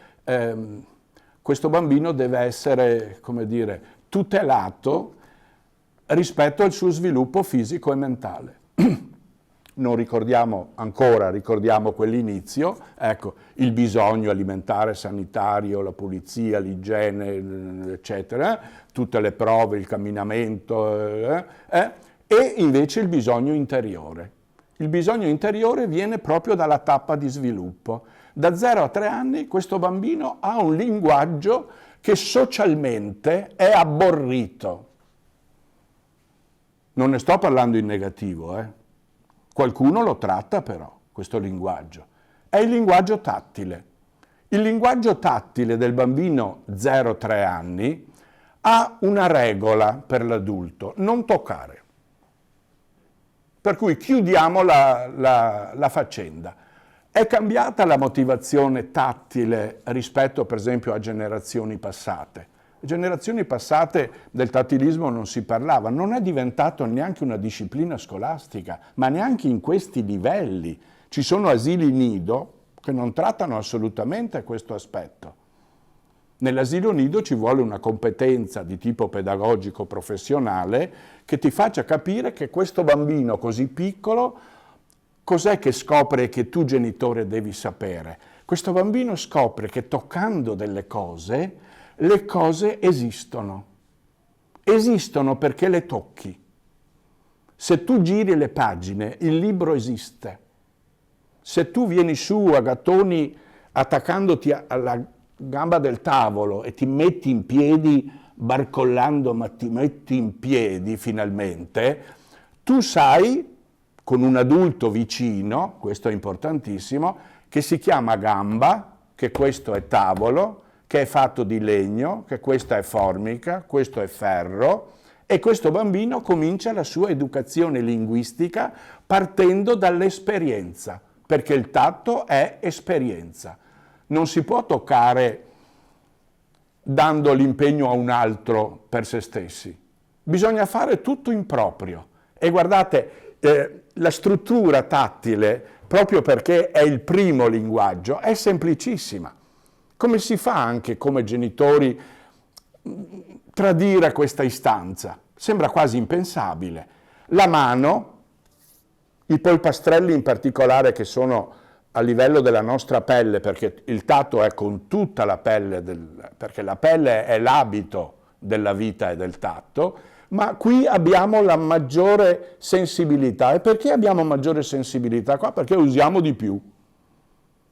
questo bambino deve essere, come dire, tutelato rispetto al suo sviluppo fisico e mentale. Non ricordiamo ancora, ricordiamo quell'inizio, ecco, il bisogno alimentare, sanitario, la pulizia, l'igiene, eccetera, tutte le prove, il camminamento, e invece il bisogno interiore. Il bisogno interiore viene proprio dalla tappa di sviluppo. Da 0 a 3 anni questo bambino ha un linguaggio che socialmente è abborrito. Non ne sto parlando in negativo, Qualcuno lo tratta però, questo linguaggio. È il linguaggio tattile. Il linguaggio tattile del bambino 0-3 anni ha una regola per l'adulto: non toccare. Per cui chiudiamo la faccenda. È cambiata la motivazione tattile rispetto per esempio a generazioni passate. Generazioni passate del tattilismo non si parlava, non è diventato neanche una disciplina scolastica, ma neanche in questi livelli. Ci sono asili nido che non trattano assolutamente questo aspetto. Nell'asilo nido ci vuole una competenza di tipo pedagogico professionale che ti faccia capire che questo bambino così piccolo, cos'è che scopre e che tu genitore devi sapere? Questo bambino scopre che toccando delle cose, le cose esistono. Esistono perché le tocchi. Se tu giri le pagine, il libro esiste. Se tu vieni su a gattoni attaccandoti alla gamba del tavolo e ti metti in piedi barcollando, ma ti metti in piedi finalmente, tu sai, con un adulto vicino, questo è importantissimo, che si chiama gamba, che questo è tavolo, che è fatto di legno, che questa è formica, questo è ferro, e questo bambino comincia la sua educazione linguistica partendo dall'esperienza, perché il tatto è esperienza. Non si può toccare dando l'impegno a un altro per se stessi. Bisogna fare tutto in proprio. E guardate, la struttura tattile, proprio perché è il primo linguaggio, è semplicissima. Come si fa anche come genitori tradire questa istanza? Sembra quasi impensabile. La mano, i polpastrelli in particolare che sono a livello della nostra pelle, perché il tatto è con tutta la pelle, perché la pelle è l'abito della vita e del tatto, ma qui abbiamo la maggiore sensibilità. E perché abbiamo maggiore sensibilità qua? Perché usiamo di più.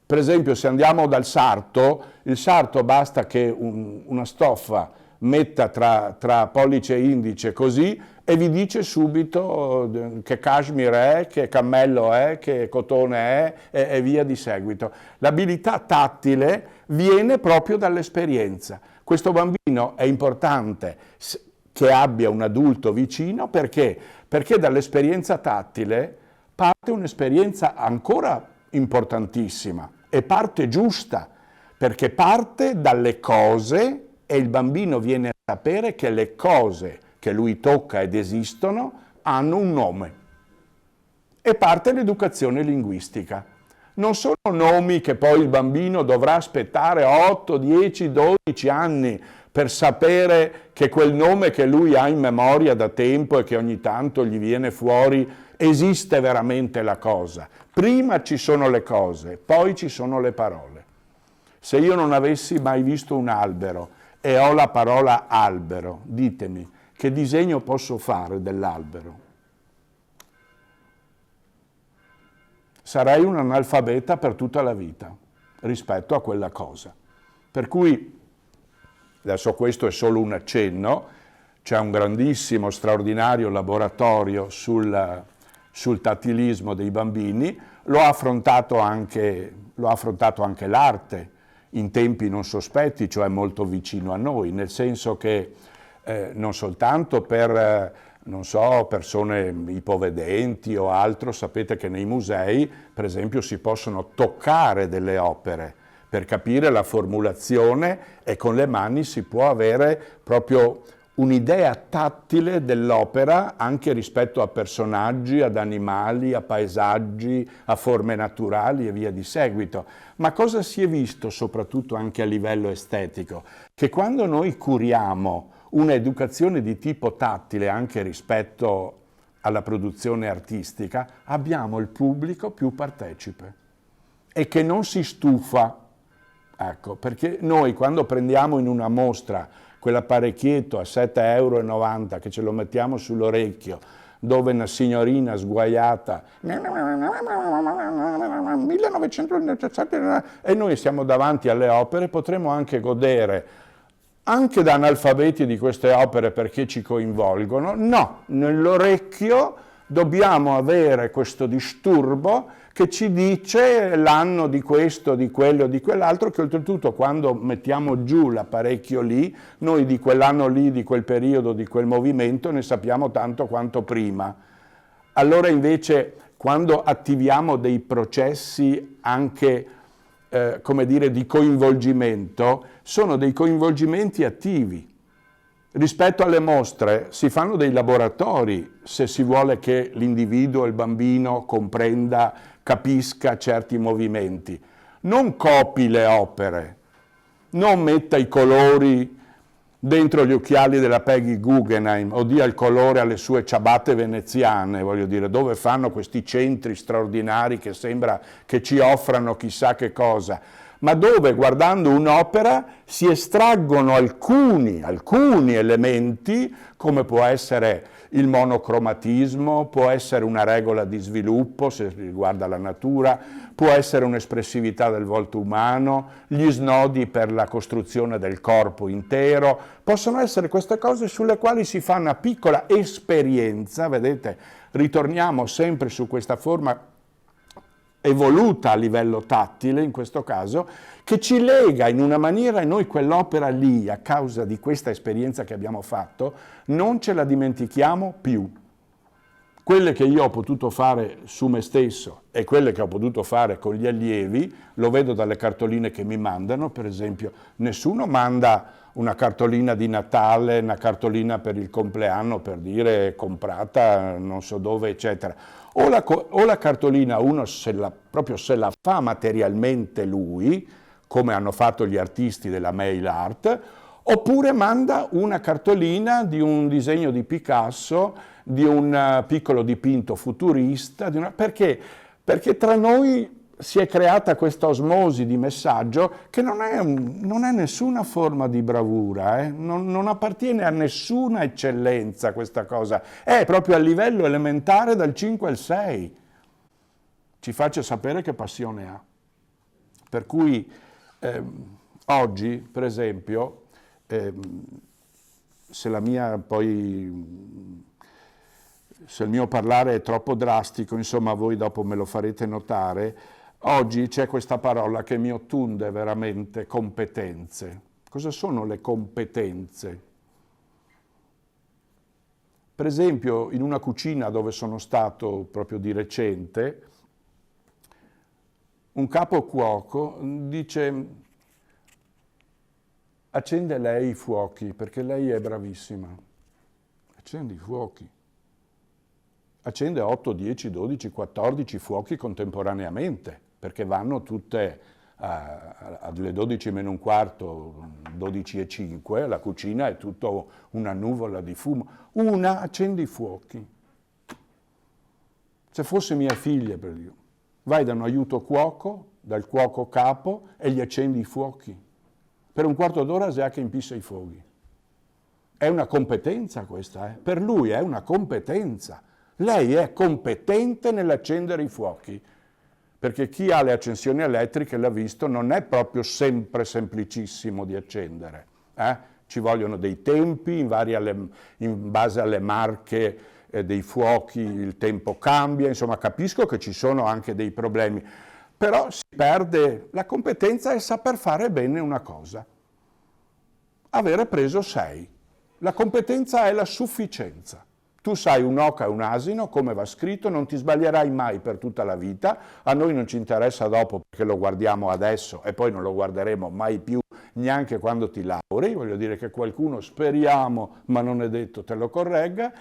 Per esempio, se andiamo dal sarto, il sarto basta che una stoffa metta tra pollice e indice così e vi dice subito che cashmere è, che cammello è, che cotone è e via di seguito. L'abilità tattile viene proprio dall'esperienza. Questo bambino è importante che abbia un adulto vicino perché dall'esperienza tattile parte un'esperienza ancora importantissima e parte giusta, perché parte dalle cose e il bambino viene a sapere che le cose che lui tocca ed esistono hanno un nome. E parte l'educazione linguistica. Non sono nomi che poi il bambino dovrà aspettare 8, 10, 12 anni per sapere che quel nome che lui ha in memoria da tempo e che ogni tanto gli viene fuori, esiste veramente la cosa. Prima ci sono le cose, poi ci sono le parole. Se io non avessi mai visto un albero e ho la parola albero, ditemi, che disegno posso fare dell'albero? Sarei un analfabeta per tutta la vita rispetto a quella cosa. Per cui, adesso questo è solo un accenno, c'è un grandissimo, straordinario laboratorio sul tattilismo dei bambini, lo ha affrontato anche l'arte in tempi non sospetti, cioè molto vicino a noi, nel senso che non soltanto per persone ipovedenti o altro, sapete che nei musei, per esempio, si possono toccare delle opere per capire la formulazione e con le mani si può avere proprio un'idea tattile dell'opera anche rispetto a personaggi, ad animali, a paesaggi, a forme naturali e via di seguito. Ma cosa si è visto soprattutto anche a livello estetico? Che quando noi curiamo un'educazione di tipo tattile anche rispetto alla produzione artistica, abbiamo il pubblico più partecipe e che non si stufa. Ecco, perché noi quando prendiamo in una mostra quell'apparecchietto a 7,90 € che ce lo mettiamo sull'orecchio, dove una signorina sguaiata 1917 e noi siamo davanti alle opere, potremo anche godere anche da analfabeti di queste opere perché ci coinvolgono. No, nell'orecchio dobbiamo avere questo disturbo che ci dice l'anno di questo, di quello, di quell'altro, che oltretutto quando mettiamo giù l'apparecchio lì, noi di quell'anno lì, di quel periodo, di quel movimento ne sappiamo tanto quanto prima. Allora invece quando attiviamo dei processi anche come dire, di coinvolgimento, sono dei coinvolgimenti attivi. Rispetto alle mostre si fanno dei laboratori se si vuole che l'individuo, il bambino, comprenda, capisca certi movimenti. Non copi le opere, non metta i colori dentro gli occhiali della Peggy Guggenheim o dia il colore alle sue ciabatte veneziane, voglio dire, dove fanno questi centri straordinari che sembra che ci offrano chissà che cosa, ma dove guardando un'opera si estraggono alcuni elementi, come può essere il monocromatismo, può essere una regola di sviluppo se riguarda la natura, può essere un'espressività del volto umano, gli snodi per la costruzione del corpo intero, possono essere queste cose sulle quali si fa una piccola esperienza, vedete, ritorniamo sempre su questa forma evoluta a livello tattile in questo caso, che ci lega in una maniera e noi quell'opera lì, a causa di questa esperienza che abbiamo fatto, non ce la dimentichiamo più. Quelle che io ho potuto fare su me stesso e quelle che ho potuto fare con gli allievi, lo vedo dalle cartoline che mi mandano, per esempio, nessuno manda una cartolina di Natale, una cartolina per il compleanno, per dire comprata non so dove, eccetera. O la cartolina uno proprio se la fa materialmente lui, come hanno fatto gli artisti della mail art, oppure manda una cartolina di un disegno di Picasso, di un piccolo dipinto futurista, perché? Perché tra noi si è creata questa osmosi di messaggio che non è nessuna forma di bravura, non appartiene a nessuna eccellenza questa cosa, è proprio a livello elementare dal 5 al 6. Ci faccia sapere che passione ha. Per cui oggi, per esempio, se il mio parlare è troppo drastico, insomma voi dopo me lo farete notare, oggi c'è questa parola che mi ottunde veramente, competenze. Cosa sono le competenze? Per esempio, in una cucina dove sono stato proprio di recente, un capo cuoco dice: accende lei i fuochi perché lei è bravissima. Accende i fuochi. Accende 8, 10, 12, 14 fuochi contemporaneamente, perché vanno tutte alle 12 meno un quarto, 12 e 5, la cucina è tutta una nuvola di fumo. Una accende i fuochi. Se fosse mia figlia, per Dio, vai da un aiuto cuoco, dal cuoco capo, e gli accendi i fuochi. Per un quarto d'ora si ha che impissa i fuochi. È una competenza questa, per lui è una competenza. Lei è competente nell'accendere i fuochi, perché chi ha le accensioni elettriche l'ha visto, non è proprio sempre semplicissimo di accendere. Ci vogliono dei tempi, in base alle marche dei fuochi il tempo cambia, insomma capisco che ci sono anche dei problemi, però si perde la competenza e saper fare bene una cosa. Avere preso 6. La competenza è la sufficienza. Tu sai un'oca e un asino, come va scritto, non ti sbaglierai mai per tutta la vita. A noi non ci interessa dopo perché lo guardiamo adesso e poi non lo guarderemo mai più, neanche quando ti laurei. Voglio dire che qualcuno, speriamo, ma non è detto, te lo corregga.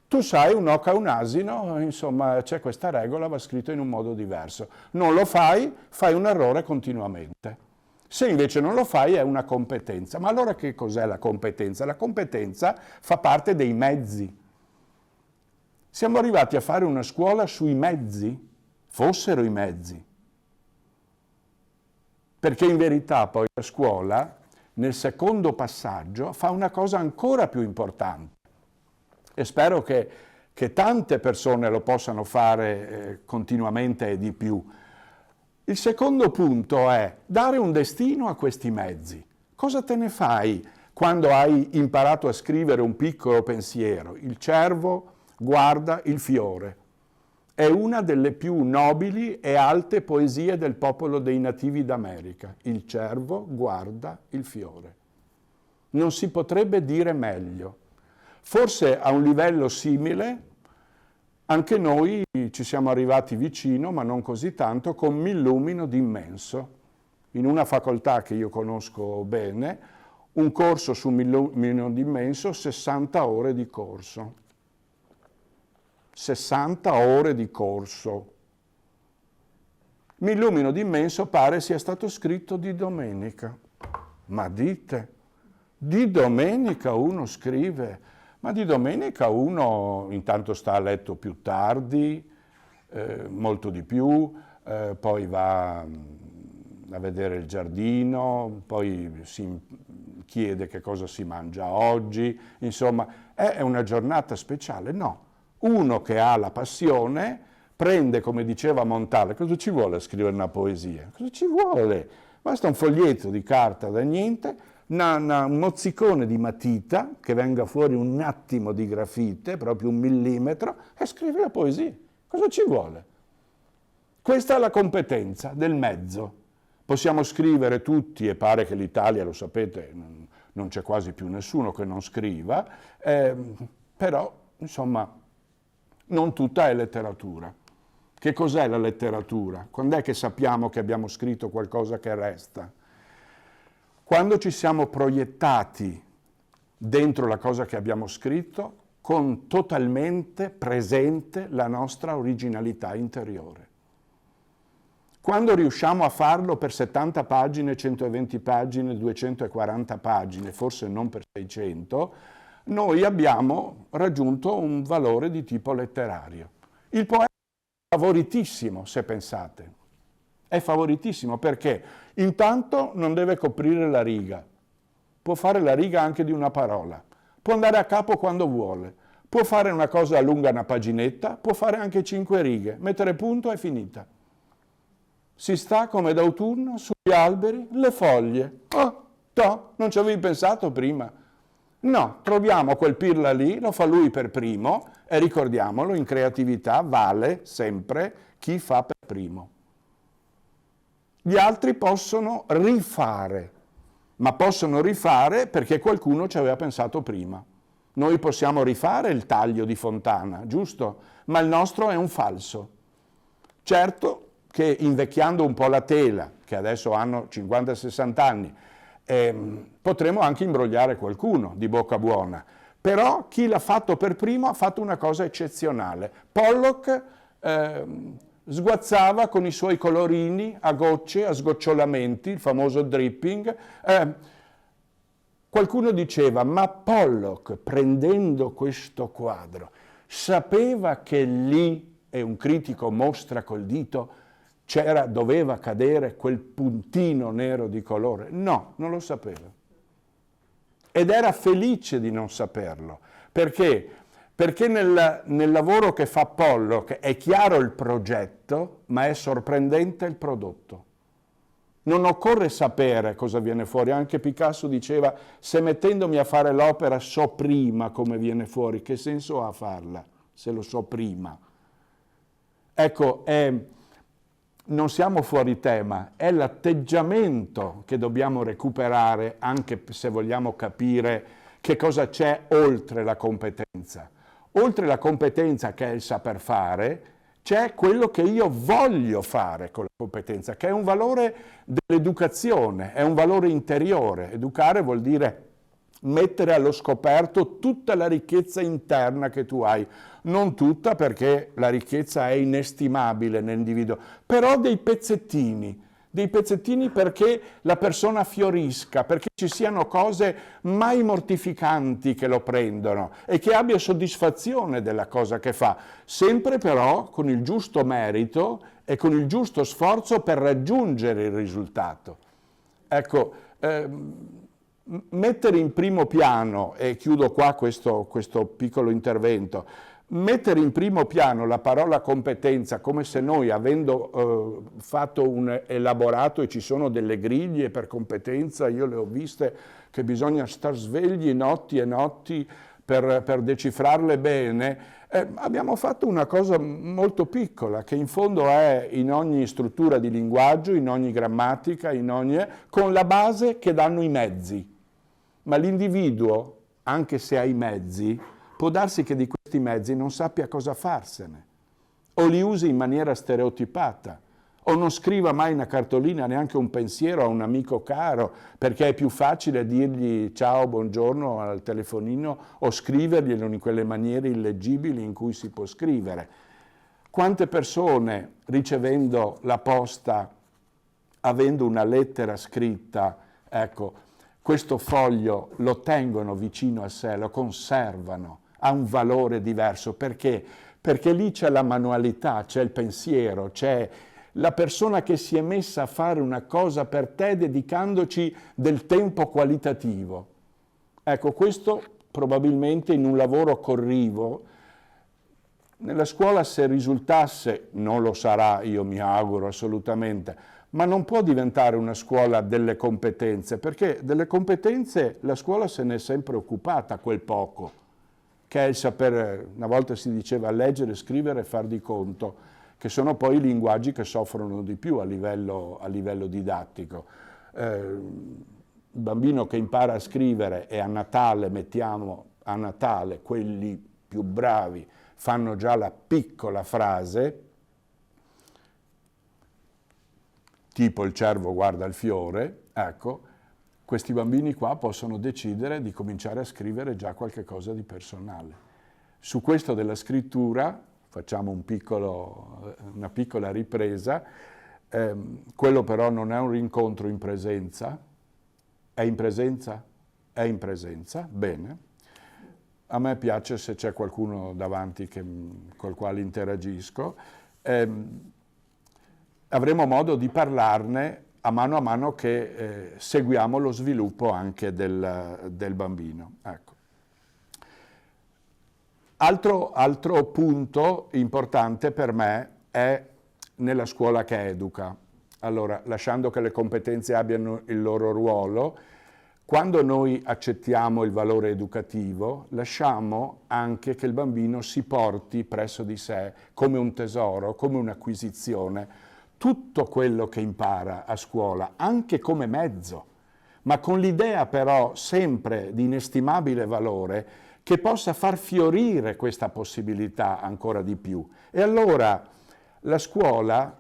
Tu sai un'oca e un asino, insomma c'è questa regola, va scritto in un modo diverso. Non lo fai, fai un errore continuamente. Se invece non lo fai è una competenza. Ma allora che cos'è la competenza? La competenza fa parte dei mezzi. Siamo arrivati a fare una scuola sui mezzi, fossero i mezzi. Perché in verità poi la scuola, nel secondo passaggio, fa una cosa ancora più importante. E spero che tante persone lo possano fare continuamente e di più. Il secondo punto è dare un destino a questi mezzi. Cosa te ne fai quando hai imparato a scrivere un piccolo pensiero? Il cervo guarda il fiore. È una delle più nobili e alte poesie del popolo dei nativi d'America. Il cervo guarda il fiore. Non si potrebbe dire meglio. Forse a un livello simile anche noi ci siamo arrivati vicino, ma non così tanto, con M'Illumino d'Immenso. In una facoltà che io conosco bene, un corso su M'Illumino d'Immenso, 60 ore di corso. 60 ore di corso. M'Illumino d'Immenso pare sia stato scritto di domenica. Ma dite, di domenica uno scrive, ma di domenica uno intanto sta a letto più tardi, molto di più, poi va a vedere il giardino, poi si chiede che cosa si mangia oggi, insomma è una giornata speciale? No. Uno che ha la passione prende, come diceva Montale, cosa ci vuole a scrivere una poesia? Cosa ci vuole? Basta un foglietto di carta da niente, un mozzicone di matita, che venga fuori un attimo di grafite, proprio 1 millimetro, e scrive la poesia. Cosa ci vuole? Questa è la competenza del mezzo. Possiamo scrivere tutti, e pare che l'Italia, lo sapete, non c'è quasi più nessuno che non scriva, però, insomma, non tutta è letteratura. Che cos'è la letteratura? Quando è che sappiamo che abbiamo scritto qualcosa che resta? Quando ci siamo proiettati dentro la cosa che abbiamo scritto con totalmente presente la nostra originalità interiore. Quando riusciamo a farlo per 70 pagine, 120 pagine, 240 pagine, forse non per 600, noi abbiamo raggiunto un valore di tipo letterario. Il poeta è favoritissimo, se pensate. È favoritissimo perché intanto non deve coprire la riga. Può fare la riga anche di una parola. Può andare a capo quando vuole. Può fare una cosa lunga, una paginetta, può fare anche 5 righe. Mettere punto è finita. Si sta come d'autunno sugli alberi, le foglie. Non ci avevi pensato prima? No, troviamo quel pirla lì, lo fa lui per primo e ricordiamolo, in creatività vale sempre chi fa per primo. Gli altri possono rifare, ma possono rifare perché qualcuno ci aveva pensato prima. Noi possiamo rifare il taglio di Fontana, giusto? Ma il nostro è un falso. Certo che invecchiando un po' la tela, che adesso hanno 50-60 anni, potremo anche imbrogliare qualcuno di bocca buona, Però chi l'ha fatto per primo ha fatto una cosa eccezionale. Pollock sguazzava con i suoi colorini a gocce, a sgocciolamenti, il famoso dripping. Qualcuno diceva, ma Pollock, prendendo questo quadro, sapeva che lì, e un critico mostra col dito, doveva cadere quel puntino nero di colore? No, non lo sapeva. Ed era felice di non saperlo. Perché? Perché nel lavoro che fa Pollock è chiaro il progetto, ma è sorprendente il prodotto. Non occorre sapere cosa viene fuori. Anche Picasso diceva, se mettendomi a fare l'opera so prima come viene fuori, che senso ha farla se lo so prima? Ecco, non siamo fuori tema, è l'atteggiamento che dobbiamo recuperare anche se vogliamo capire che cosa c'è oltre la competenza. Oltre la competenza, che è il saper fare, c'è quello che io voglio fare con la competenza, che è un valore dell'educazione, è un valore interiore. Educare vuol dire mettere allo scoperto tutta la ricchezza interna che tu hai. Non tutta, perché la ricchezza è inestimabile nell'individuo, però dei pezzettini perché la persona fiorisca, perché ci siano cose mai mortificanti che lo prendono e che abbia soddisfazione della cosa che fa, sempre però con il giusto merito e con il giusto sforzo per raggiungere il risultato. Ecco, mettere in primo piano, e chiudo qua questo piccolo intervento, mettere in primo piano la parola competenza come se noi, avendo fatto un elaborato, e ci sono delle griglie per competenza, io le ho viste, che bisogna star svegli notti e notti per decifrarle bene, abbiamo fatto una cosa molto piccola, che in fondo è in ogni struttura di linguaggio, in ogni grammatica, con la base che danno i mezzi. Ma l'individuo, anche se ha i mezzi, può darsi che di questi mezzi non sappia cosa farsene, o li usi in maniera stereotipata, o non scriva mai una cartolina, neanche un pensiero a un amico caro, perché è più facile dirgli ciao, buongiorno al telefonino, o scriverglielo in quelle maniere illeggibili in cui si può scrivere. Quante persone, ricevendo la posta, avendo una lettera scritta, ecco, questo foglio lo tengono vicino a sé, lo conservano, ha un valore diverso. Perché? Perché lì c'è la manualità, c'è il pensiero, c'è la persona che si è messa a fare una cosa per te dedicandoci del tempo qualitativo. Ecco, questo probabilmente in un lavoro corrivo, nella scuola, se risultasse, non lo sarà, io mi auguro assolutamente, ma non può diventare una scuola delle competenze, perché delle competenze la scuola se ne è sempre occupata, quel poco, che è il sapere, una volta si diceva leggere, scrivere e far di conto, che sono poi i linguaggi che soffrono di più a livello didattico. Il bambino che impara a scrivere e a Natale, mettiamo a Natale, quelli più bravi fanno già la piccola frase, tipo il cervo guarda il fiore, ecco, questi bambini qua possono decidere di cominciare a scrivere già qualche cosa di personale. Su questo della scrittura, facciamo una piccola ripresa, quello però non è un rincontro in presenza. È in presenza? È in presenza, bene. A me piace se c'è qualcuno davanti col quale interagisco. Avremo modo di parlarne a mano che seguiamo lo sviluppo anche del bambino. Ecco. Altro punto importante per me è nella scuola che educa. Allora, lasciando che le competenze abbiano il loro ruolo, quando noi accettiamo il valore educativo, lasciamo anche che il bambino si porti presso di sé come un tesoro, come un'acquisizione, tutto quello che impara a scuola, anche come mezzo, ma con l'idea però sempre di inestimabile valore che possa far fiorire questa possibilità ancora di più. E allora la scuola,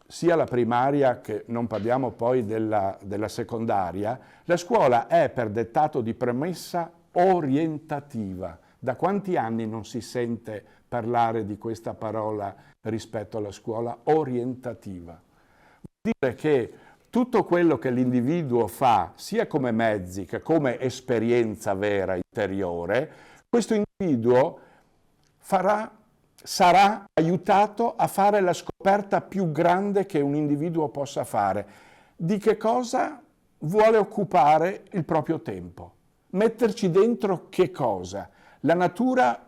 sia la primaria che non parliamo poi della secondaria, la scuola è per dettato di premessa orientativa. Da quanti anni non si sente parlare di questa parola rispetto alla scuola? Orientativa. Vuol dire che tutto quello che l'individuo fa, sia come mezzi che come esperienza vera interiore, questo individuo sarà aiutato a fare la scoperta più grande che un individuo possa fare. Di che cosa vuole occupare il proprio tempo? Metterci dentro che cosa? La natura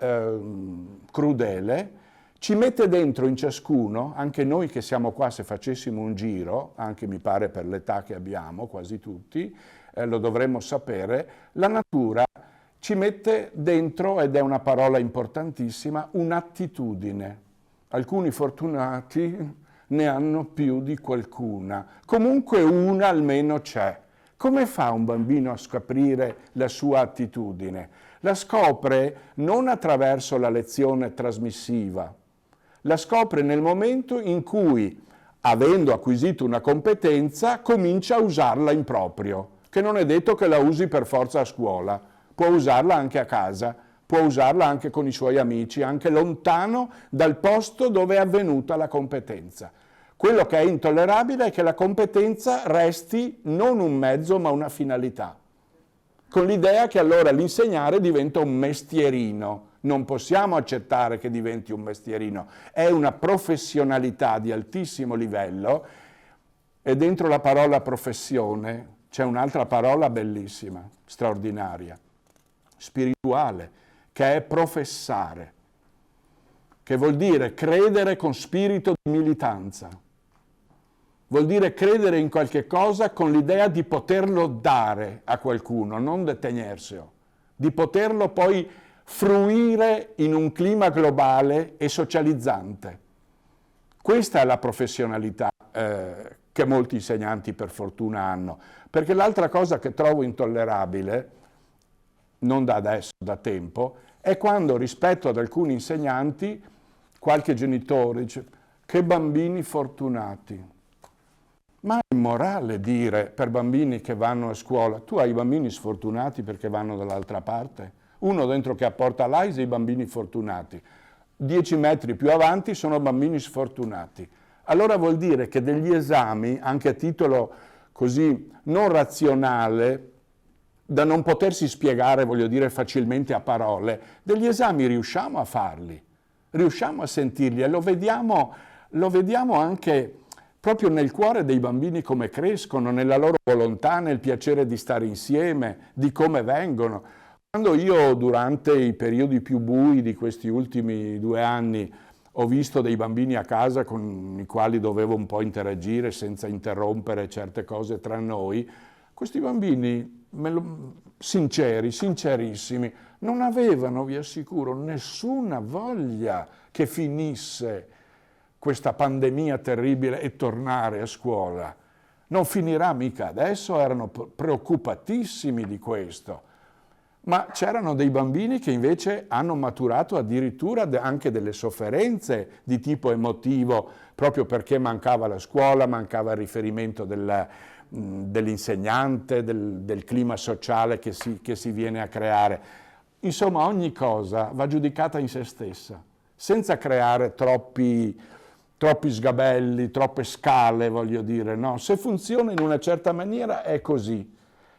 crudele ci mette dentro in ciascuno, anche noi che siamo qua, se facessimo un giro, anche mi pare per l'età che abbiamo, quasi tutti, lo dovremmo sapere, la natura ci mette dentro, ed è una parola importantissima, un'attitudine. Alcuni fortunati ne hanno più di qualcuna, comunque una almeno c'è. Come fa un bambino a scoprire la sua attitudine? La scopre non attraverso la lezione trasmissiva, la scopre nel momento in cui, avendo acquisito una competenza, comincia a usarla in proprio, che non è detto che la usi per forza a scuola, può usarla anche a casa, può usarla anche con i suoi amici, anche lontano dal posto dove è avvenuta la competenza. Quello che è intollerabile è che la competenza resti non un mezzo ma una finalità, con l'idea che allora l'insegnare diventa un mestierino. Non possiamo accettare che diventi un mestierino, è una professionalità di altissimo livello e dentro la parola professione c'è un'altra parola bellissima, straordinaria, spirituale, che è professare, che vuol dire credere con spirito di militanza, vuol dire credere in qualche cosa con l'idea di poterlo dare a qualcuno, non detenerselo, di poterlo poi fruire in un clima globale e socializzante. Questa è la professionalità che molti insegnanti per fortuna hanno, perché l'altra cosa che trovo intollerabile, non da adesso, da tempo, è quando rispetto ad alcuni insegnanti qualche genitore dice che bambini fortunati. Ma è immorale dire per bambini che vanno a scuola, tu hai i bambini sfortunati perché vanno dall'altra parte? Uno dentro che apporta l'AISE i bambini fortunati, 10 metri più avanti sono bambini sfortunati. Allora vuol dire che degli esami, anche a titolo così non razionale, da non potersi spiegare, voglio dire, facilmente a parole, degli esami riusciamo a farli, riusciamo a sentirli e lo vediamo anche proprio nel cuore dei bambini come crescono, nella loro volontà, nel piacere di stare insieme, di come vengono. Quando io durante i periodi più bui di questi ultimi 2 anni ho visto dei bambini a casa con i quali dovevo un po' interagire senza interrompere certe cose tra noi, questi bambini sinceri, sincerissimi, non avevano, vi assicuro, nessuna voglia che finisse questa pandemia terribile e tornare a scuola. Non finirà mica adesso, erano preoccupatissimi di questo. Ma c'erano dei bambini che invece hanno maturato addirittura anche delle sofferenze di tipo emotivo, proprio perché mancava la scuola, mancava il riferimento dell'insegnante, del clima sociale che si viene a creare. Insomma, ogni cosa va giudicata in se stessa, senza creare troppi sgabelli, troppe scale, voglio dire, no? Se funziona in una certa maniera è così.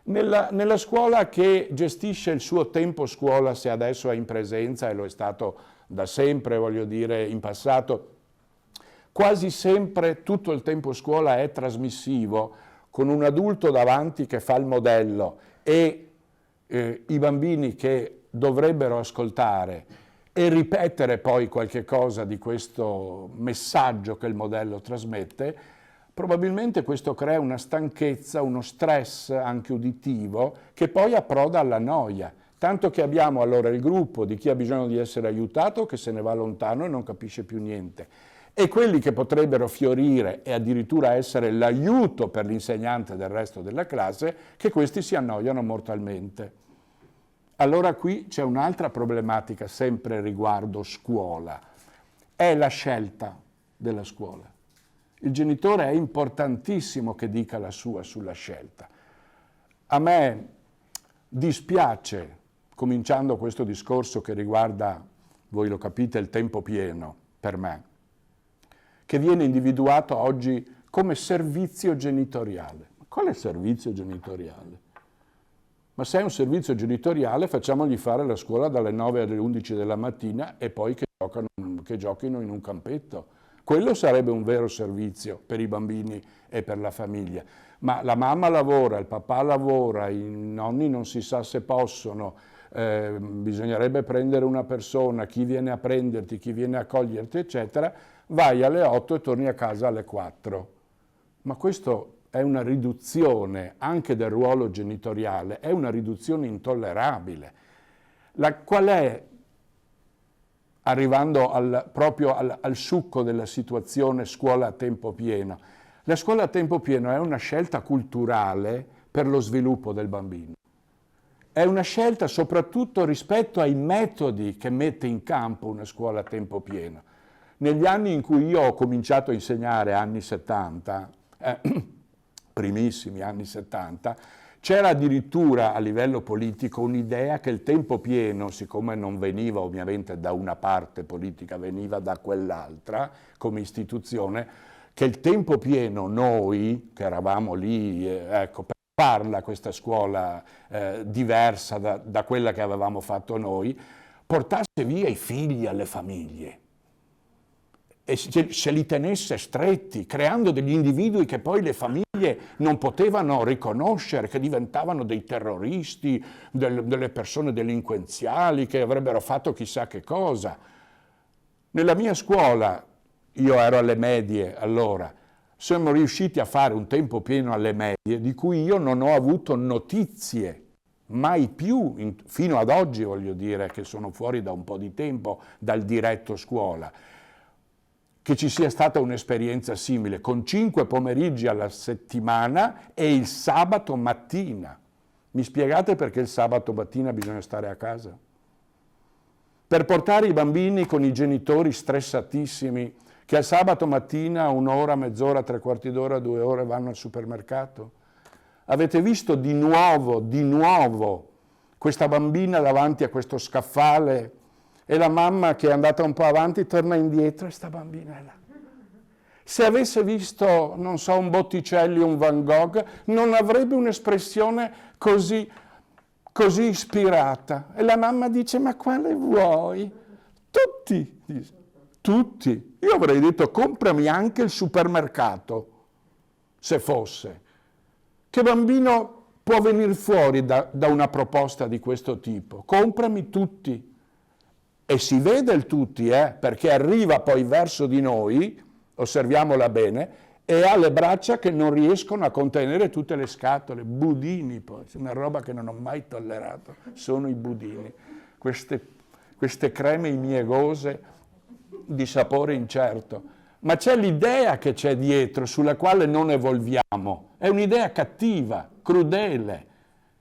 Nella scuola che gestisce il suo tempo scuola, se adesso è in presenza, e lo è stato da sempre, voglio dire, in passato, quasi sempre tutto il tempo scuola è trasmissivo, con un adulto davanti che fa il modello e i bambini che dovrebbero ascoltare e ripetere poi qualche cosa di questo messaggio che il modello trasmette. Probabilmente questo crea una stanchezza, uno stress anche uditivo, che poi approda alla noia. Tanto che abbiamo allora il gruppo di chi ha bisogno di essere aiutato che se ne va lontano e non capisce più niente. E quelli che potrebbero fiorire e addirittura essere l'aiuto per l'insegnante del resto della classe, che questi si annoiano mortalmente. Allora qui c'è un'altra problematica sempre riguardo scuola. È la scelta della scuola. Il genitore è importantissimo che dica la sua sulla scelta. A me dispiace cominciando questo discorso che riguarda, voi lo capite, il tempo pieno per me, che viene individuato oggi come servizio genitoriale. Ma quale servizio genitoriale? Ma se è un servizio genitoriale facciamogli fare la scuola dalle 9 alle 11 della mattina e poi che giochino in un campetto. Quello sarebbe un vero servizio per i bambini e per la famiglia. Ma la mamma lavora, il papà lavora, i nonni non si sa se possono, bisognerebbe prendere una persona, chi viene a prenderti, chi viene a coglierti, eccetera, vai alle 8 e torni a casa alle 4. Ma questo è una riduzione anche del ruolo genitoriale, è una riduzione intollerabile. Qual è, arrivando proprio al succo della situazione scuola a tempo pieno? La scuola a tempo pieno è una scelta culturale per lo sviluppo del bambino. È una scelta soprattutto rispetto ai metodi che mette in campo una scuola a tempo pieno. Negli anni in cui io ho cominciato a insegnare, anni 70, primissimi anni 70, c'era addirittura a livello politico un'idea che il tempo pieno, siccome non veniva ovviamente da una parte politica, veniva da quell'altra come istituzione, che il tempo pieno noi, che eravamo lì, ecco, parla questa scuola diversa da quella che avevamo fatto noi, portasse via i figli alle famiglie e se li tenesse stretti, creando degli individui che poi le famiglie non potevano riconoscere, che diventavano dei terroristi, delle persone delinquenziali, che avrebbero fatto chissà che cosa. Nella mia scuola, io ero alle medie allora, siamo riusciti a fare un tempo pieno alle medie di cui io non ho avuto notizie, mai più, fino ad oggi voglio dire, che sono fuori da un po' di tempo dal diretto scuola, che ci sia stata un'esperienza simile, con 5 pomeriggi alla settimana e il sabato mattina. Mi spiegate perché il sabato mattina bisogna stare a casa? Per portare i bambini con i genitori stressatissimi, che al sabato mattina un'ora, mezz'ora, 3/4 d'ora, 2 ore vanno al supermercato? Avete visto di nuovo questa bambina davanti a questo scaffale e la mamma che è andata un po' avanti torna indietro e sta bambina è là. Se avesse visto, non so, un Botticelli, un Van Gogh, non avrebbe un'espressione così ispirata. E la mamma dice, ma quale vuoi? Tutti, dice. Tutti. Io avrei detto, comprami anche il supermercato, se fosse. Che bambino può venire fuori da una proposta di questo tipo? Comprami tutti. E si vede il tutti, perché arriva poi verso di noi, osserviamola bene, e ha le braccia che non riescono a contenere tutte le scatole, budini poi, una roba che non ho mai tollerato, sono i budini, queste creme imiegose di sapore incerto. Ma c'è l'idea che c'è dietro, sulla quale non evolviamo, è un'idea cattiva, crudele.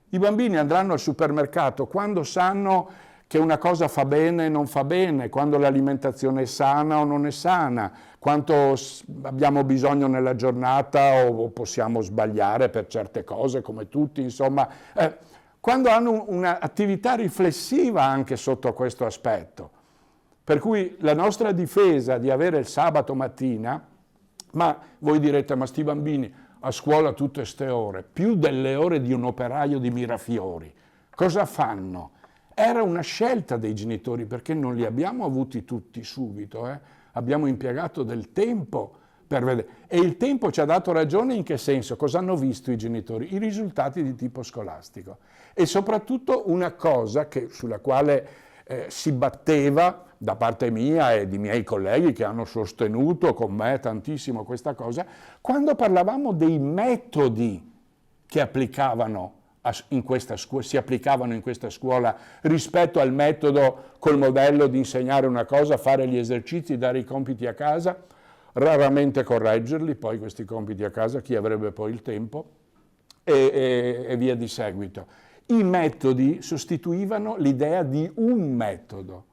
I bambini andranno al supermercato quando sanno che una cosa fa bene e non fa bene, quando l'alimentazione è sana o non è sana, quanto abbiamo bisogno nella giornata o possiamo sbagliare per certe cose, come tutti, insomma, quando hanno un'attività riflessiva anche sotto questo aspetto. Per cui la nostra difesa di avere il sabato mattina, ma voi direte, ma sti bambini a scuola tutte ste ore, più delle ore di un operaio di Mirafiori, cosa fanno? Era una scelta dei genitori, perché non li abbiamo avuti tutti subito, abbiamo impiegato del tempo per vedere. E il tempo ci ha dato ragione in che senso? Cosa hanno visto i genitori? I risultati di tipo scolastico. E soprattutto una cosa sulla quale si batteva da parte mia e di miei colleghi che hanno sostenuto con me tantissimo questa cosa, quando parlavamo dei metodi che applicavano si applicavano in questa scuola rispetto al metodo col modello di insegnare una cosa, fare gli esercizi, dare i compiti a casa, raramente correggerli, poi questi compiti a casa, chi avrebbe poi il tempo, e via di seguito. I metodi sostituivano l'idea di un metodo.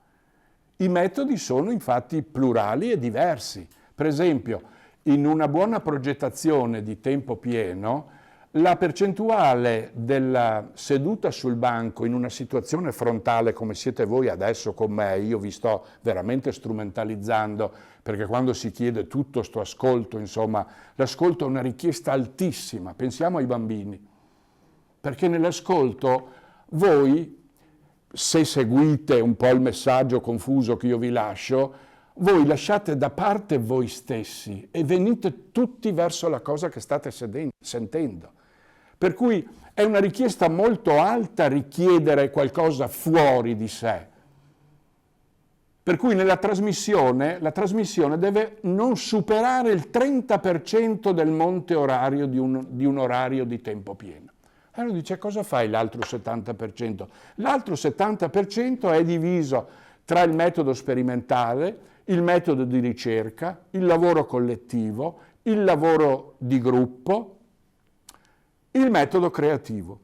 I metodi sono infatti plurali e diversi. Per esempio, in una buona progettazione di tempo pieno, la percentuale della seduta sul banco in una situazione frontale come siete voi adesso con me, io vi sto veramente strumentalizzando, perché quando si chiede tutto sto ascolto, insomma, l'ascolto è una richiesta altissima, pensiamo ai bambini, perché nell'ascolto voi, se seguite un po' il messaggio confuso che io vi lascio, voi lasciate da parte voi stessi e venite tutti verso la cosa che state sentendo. Per cui è una richiesta molto alta richiedere qualcosa fuori di sé. Per cui nella trasmissione, la trasmissione deve non superare il 30% del monte orario di un orario di tempo pieno. Allora dice, cosa fai l'altro 70%? L'altro 70% è diviso tra il metodo sperimentale, il metodo di ricerca, il lavoro collettivo, il lavoro di gruppo, il metodo creativo,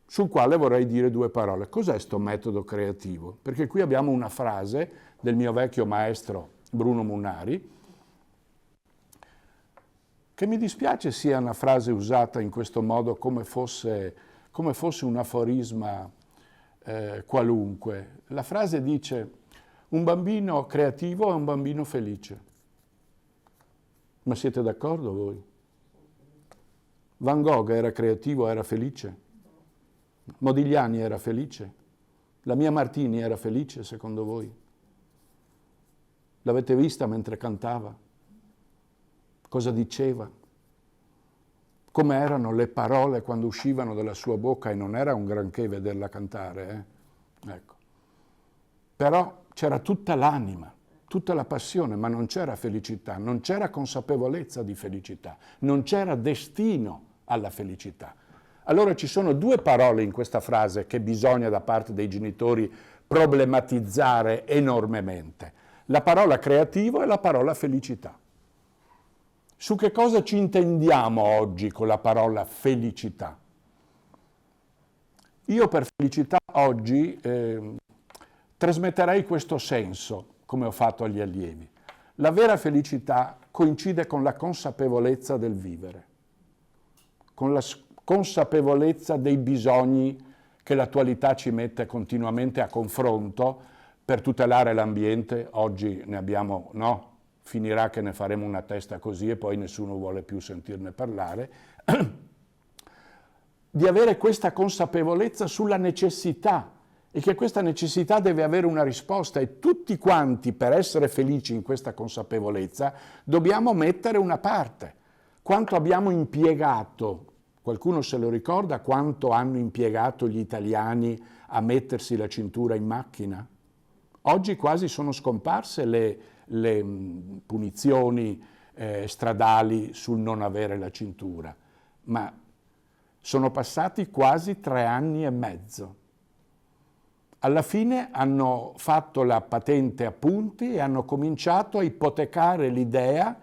sul quale vorrei dire due parole. Cos'è sto metodo creativo? Perché qui abbiamo una frase del mio vecchio maestro Bruno Munari, che mi dispiace sia una frase usata in questo modo come fosse un aforisma qualunque. La frase dice: un bambino creativo è un bambino felice. Ma siete d'accordo voi? Van Gogh era creativo, era felice? Modigliani era felice? La Mia Martini era felice, secondo voi? L'avete vista mentre cantava? Cosa diceva? Come erano le parole quando uscivano dalla sua bocca, e non era un granché vederla cantare, Ecco. Però c'era tutta l'anima, tutta la passione, ma non c'era felicità, non c'era consapevolezza di felicità, non c'era destino alla felicità. Allora ci sono due parole in questa frase che bisogna da parte dei genitori problematizzare enormemente: la parola creativo e la parola felicità. Su che cosa ci intendiamo oggi con la parola felicità? Io per felicità oggi trasmetterei questo senso, come ho fatto agli allievi. La vera felicità coincide con la consapevolezza del vivere, con la consapevolezza dei bisogni che l'attualità ci mette continuamente a confronto per tutelare l'ambiente. Oggi ne abbiamo, no? Finirà che ne faremo una testa così e poi nessuno vuole più sentirne parlare. Di avere questa consapevolezza sulla necessità, e che questa necessità deve avere una risposta, e tutti quanti, per essere felici in questa consapevolezza, dobbiamo mettere una parte. Quanto abbiamo impiegato, qualcuno se lo ricorda, quanto hanno impiegato gli italiani a mettersi la cintura in macchina? Oggi quasi sono scomparse le punizioni stradali sul non avere la cintura, ma sono passati quasi 3 anni e mezzo. Alla fine hanno fatto la patente a punti e hanno cominciato a ipotecare l'idea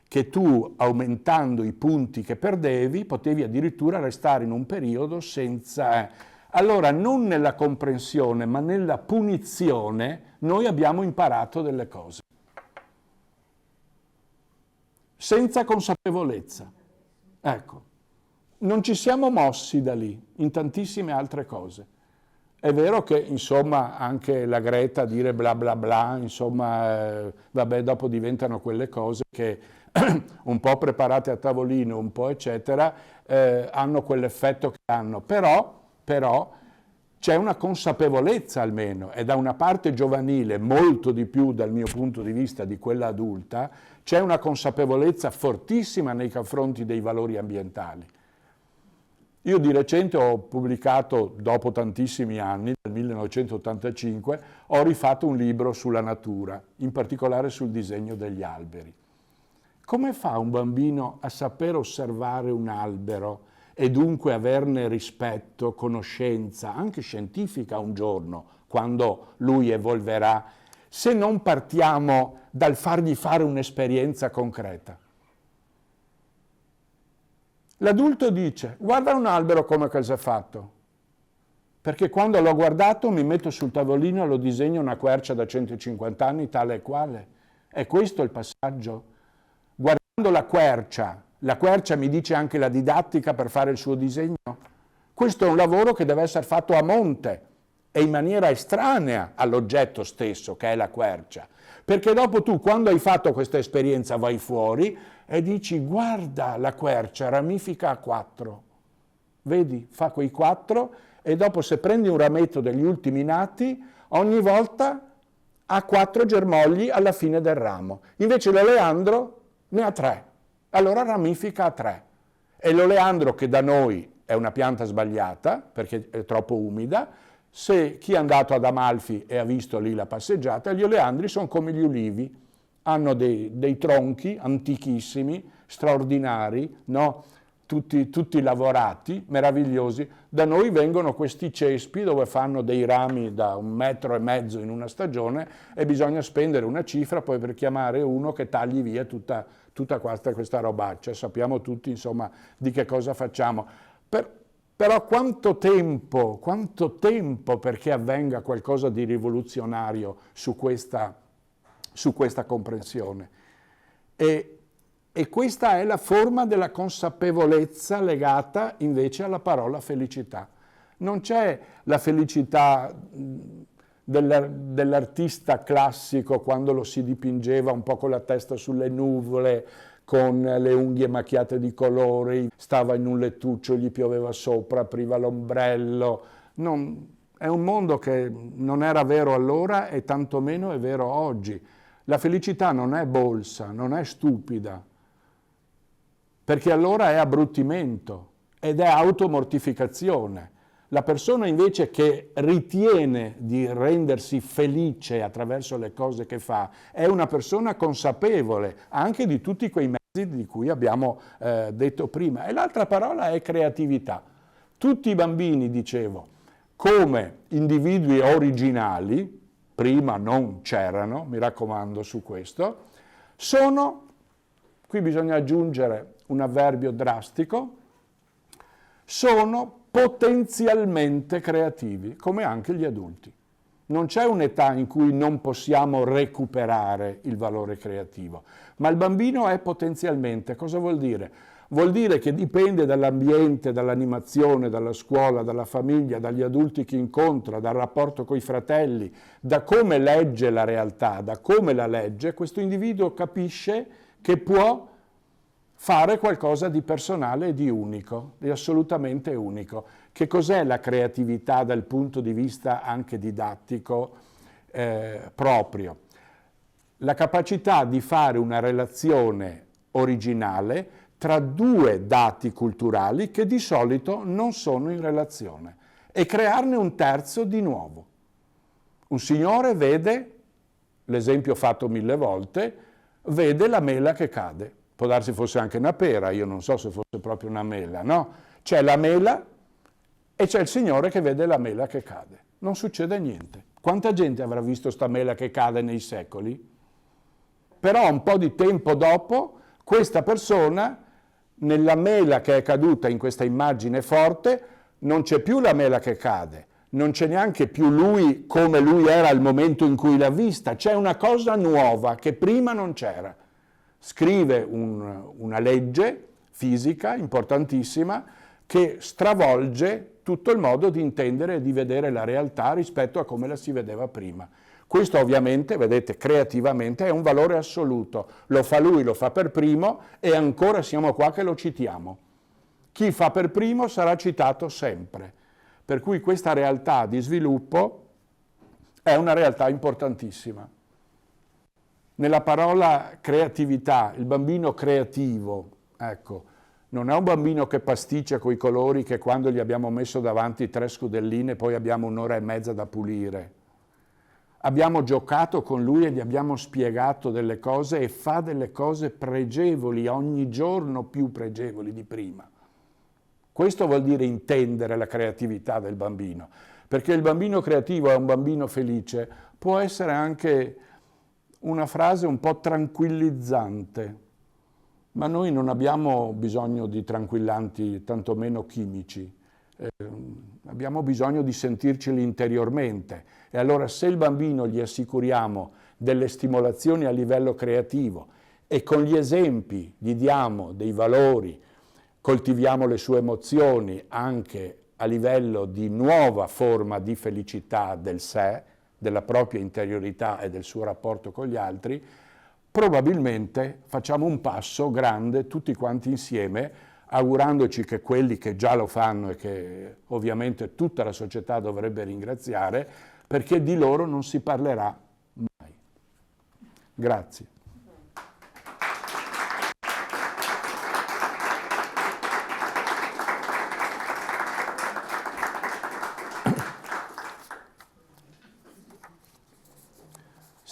che tu, aumentando i punti che perdevi, potevi addirittura restare in un periodo senza... Allora, non nella comprensione, ma nella punizione, noi abbiamo imparato delle cose. Senza consapevolezza. Ecco, non ci siamo mossi da lì, in tantissime altre cose. È vero che, insomma, anche la Greta dire bla bla bla, insomma, vabbè, dopo diventano quelle cose che un po' preparate a tavolino, un po' eccetera, hanno quell'effetto che hanno. Però c'è una consapevolezza almeno, e da una parte giovanile, molto di più dal mio punto di vista di quella adulta, c'è una consapevolezza fortissima nei confronti dei valori ambientali. Io di recente ho pubblicato, dopo tantissimi anni, nel 1985, ho rifatto un libro sulla natura, in particolare sul disegno degli alberi. Come fa un bambino a saper osservare un albero e dunque averne rispetto, conoscenza, anche scientifica un giorno, quando lui evolverà, se non partiamo dal fargli fare un'esperienza concreta? L'adulto dice: guarda un albero come cosa è fatto, perché quando l'ho guardato mi metto sul tavolino e lo disegno una quercia da 150 anni tale e quale. È questo il passaggio. Guardando la quercia, La quercia mi dice anche la didattica per fare il suo disegno. Questo è un lavoro che deve essere fatto a monte e in maniera estranea all'oggetto stesso, che è la quercia. Perché dopo tu, quando hai fatto questa esperienza, vai fuori e dici: guarda, la quercia ramifica a 4. Vedi, fa quei 4 e dopo, se prendi un rametto degli ultimi nati, ogni volta ha 4 germogli alla fine del ramo. Invece l'oleandro ne ha 3, allora ramifica a 3. E l'oleandro, che da noi è una pianta sbagliata perché è troppo umida, se chi è andato ad Amalfi e ha visto lì la passeggiata, gli oleandri sono come gli ulivi, hanno dei tronchi antichissimi, straordinari, no? Tutti lavorati, meravigliosi. Da noi vengono questi cespi dove fanno dei rami da 1,5 metri in una stagione e bisogna spendere una cifra poi per chiamare uno che tagli via tutta questa robaccia. Sappiamo tutti, insomma, di che cosa facciamo. Però quanto tempo perché avvenga qualcosa di rivoluzionario su questa comprensione. E questa è la forma della consapevolezza legata invece alla parola felicità. Non c'è la felicità dell'artista classico quando lo si dipingeva un po' con la testa sulle nuvole, con le unghie macchiate di colori, stava in un lettuccio, gli pioveva sopra, apriva l'ombrello. È un mondo che non era vero allora e tantomeno è vero oggi. La felicità non è bolsa, non è stupida, perché allora è abbruttimento ed è automortificazione. La persona invece che ritiene di rendersi felice attraverso le cose che fa è una persona consapevole anche di tutti quei mezzi di cui abbiamo detto prima. E l'altra parola è creatività. Tutti i bambini, dicevo, come individui originali, prima non c'erano, mi raccomando su questo, sono, qui bisogna aggiungere un avverbio drastico, sono potenzialmente creativi, come anche gli adulti. Non c'è un'età in cui non possiamo recuperare il valore creativo, ma il bambino è potenzialmente. Cosa vuol dire? Vuol dire che dipende dall'ambiente, dall'animazione, dalla scuola, dalla famiglia, dagli adulti che incontra, dal rapporto coi fratelli, da come legge la realtà, da come la legge, questo individuo capisce che può fare qualcosa di personale e di unico, di assolutamente unico. Che cos'è la creatività dal punto di vista anche didattico proprio? La capacità di fare una relazione originale tra due dati culturali che di solito non sono in relazione e crearne un terzo di nuovo. Un signore vede, l'esempio fatto 1000 volte, vede la mela che cade. Può darsi fosse anche una pera, io non so se fosse proprio una mela, no? C'è la mela e c'è il signore che vede la mela che cade. Non succede niente. Quanta gente avrà visto sta mela che cade nei secoli? Però un po' di tempo dopo, questa persona, nella mela che è caduta in questa immagine forte, non c'è più la mela che cade, non c'è neanche più lui come lui era al momento in cui l'ha vista, c'è una cosa nuova che prima non c'era. Scrive una legge fisica importantissima che stravolge tutto il modo di intendere e di vedere la realtà rispetto a come la si vedeva prima. Questo ovviamente, vedete, creativamente è un valore assoluto. Lo fa lui, lo fa per primo e ancora siamo qua che lo citiamo. Chi fa per primo sarà citato sempre. Per cui questa realtà di sviluppo è una realtà importantissima. Nella parola creatività, il bambino creativo, ecco, non è un bambino che pasticcia coi colori che quando gli abbiamo messo davanti 3 scudelline poi abbiamo 1 ora e mezza da pulire. Abbiamo giocato con lui e gli abbiamo spiegato delle cose e fa delle cose pregevoli, ogni giorno più pregevoli di prima. Questo vuol dire intendere la creatività del bambino, perché il bambino creativo è un bambino felice, può essere anche una frase un po' tranquillizzante, ma noi non abbiamo bisogno di tranquillanti, tantomeno chimici, abbiamo bisogno di sentirceli interiormente e allora se il bambino gli assicuriamo delle stimolazioni a livello creativo e con gli esempi gli diamo dei valori, coltiviamo le sue emozioni anche a livello di nuova forma di felicità del sé, della propria interiorità e del suo rapporto con gli altri, probabilmente facciamo un passo grande tutti quanti insieme, augurandoci che quelli che già lo fanno e che ovviamente tutta la società dovrebbe ringraziare, perché di loro non si parlerà mai. Grazie.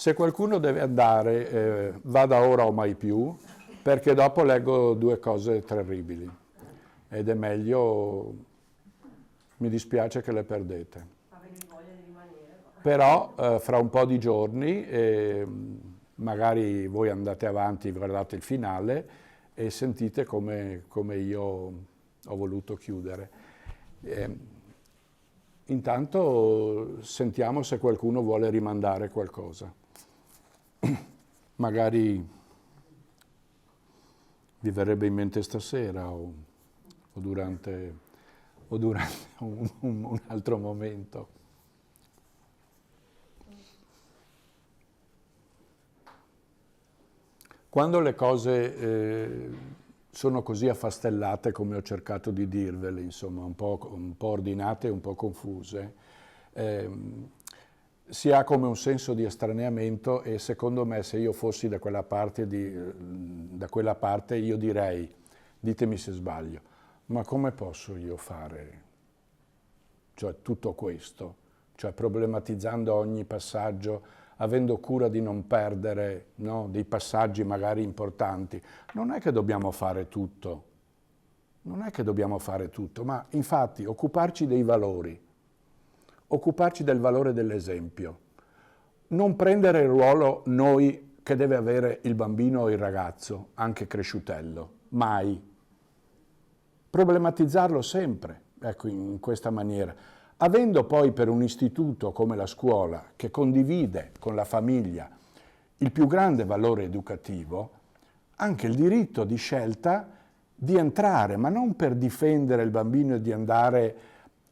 Se qualcuno deve andare, vada ora o mai più, perché dopo leggo due cose terribili ed è meglio, mi dispiace che le perdete. Però fra un po' di giorni, magari voi andate avanti, guardate il finale e sentite come io ho voluto chiudere. Intanto sentiamo se qualcuno vuole rimandare qualcosa. Magari vi verrebbe in mente stasera o durante un altro momento. Quando le cose sono così affastellate come ho cercato di dirvele, insomma, un po' ordinate e un po' confuse, si ha come un senso di estraneamento e secondo me se io fossi da quella parte io direi, ditemi se sbaglio, ma come posso io fare tutto questo? Cioè problematizzando ogni passaggio, avendo cura di non perdere dei passaggi magari importanti. Non è che dobbiamo fare tutto, ma infatti occuparci dei valori, occuparci del valore dell'esempio, non prendere il ruolo noi che deve avere il bambino o il ragazzo, anche cresciutello, mai. Problematizzarlo sempre, ecco, in questa maniera. Avendo poi per un istituto come la scuola, che condivide con la famiglia il più grande valore educativo, anche il diritto di scelta di entrare, ma non per difendere il bambino e di andare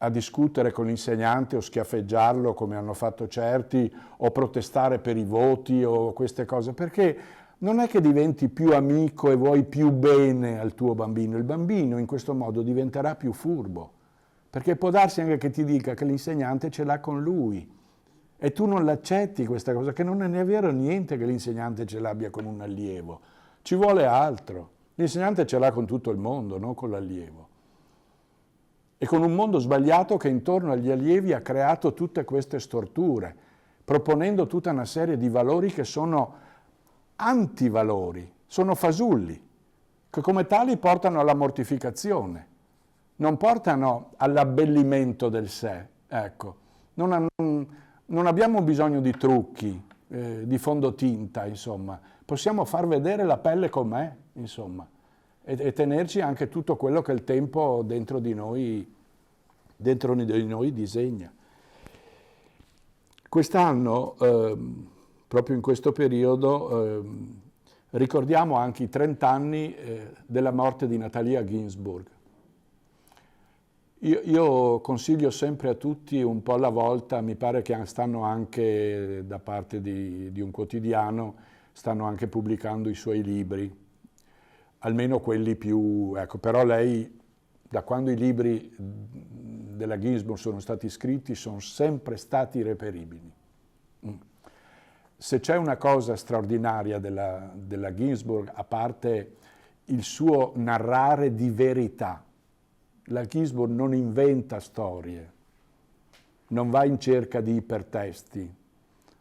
a discutere con l'insegnante o schiaffeggiarlo come hanno fatto certi o protestare per i voti o queste cose, perché non è che diventi più amico e vuoi più bene al tuo bambino, il bambino in questo modo diventerà più furbo, perché può darsi anche che ti dica che l'insegnante ce l'ha con lui e tu non l'accetti questa cosa, che non è vero niente che l'insegnante ce l'abbia con un allievo, ci vuole altro, l'insegnante ce l'ha con tutto il mondo, non con l'allievo. E con un mondo sbagliato che intorno agli allievi ha creato tutte queste storture, proponendo tutta una serie di valori che sono antivalori, sono fasulli, che come tali portano alla mortificazione, non portano all'abbellimento del sé. Ecco, non abbiamo bisogno di trucchi, di fondotinta, insomma, possiamo far vedere la pelle com'è, insomma. E tenerci anche tutto quello che il tempo dentro di noi disegna. Quest'anno, proprio in questo periodo, ricordiamo anche i 30 anni della morte di Natalia Ginzburg. Io consiglio sempre a tutti, un po' alla volta, mi pare che stanno anche da parte di un quotidiano, stanno anche pubblicando i suoi libri, almeno quelli più, ecco, però lei, da quando i libri della Ginzburg sono stati scritti, sono sempre stati reperibili. Se c'è una cosa straordinaria della Ginzburg, a parte il suo narrare di verità, la Ginzburg non inventa storie, non va in cerca di ipertesti,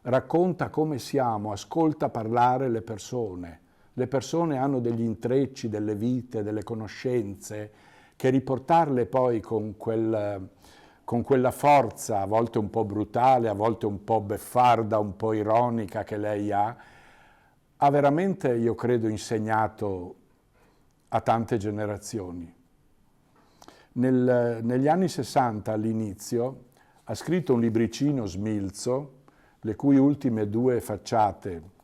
racconta come siamo, ascolta parlare le persone. Le persone hanno degli intrecci, delle vite, delle conoscenze, che riportarle poi con quella forza, a volte un po' brutale, a volte un po' beffarda, un po' ironica che lei ha veramente, io credo, insegnato a tante generazioni. Negli anni 60, all'inizio, ha scritto un libricino smilzo, le cui ultime due facciate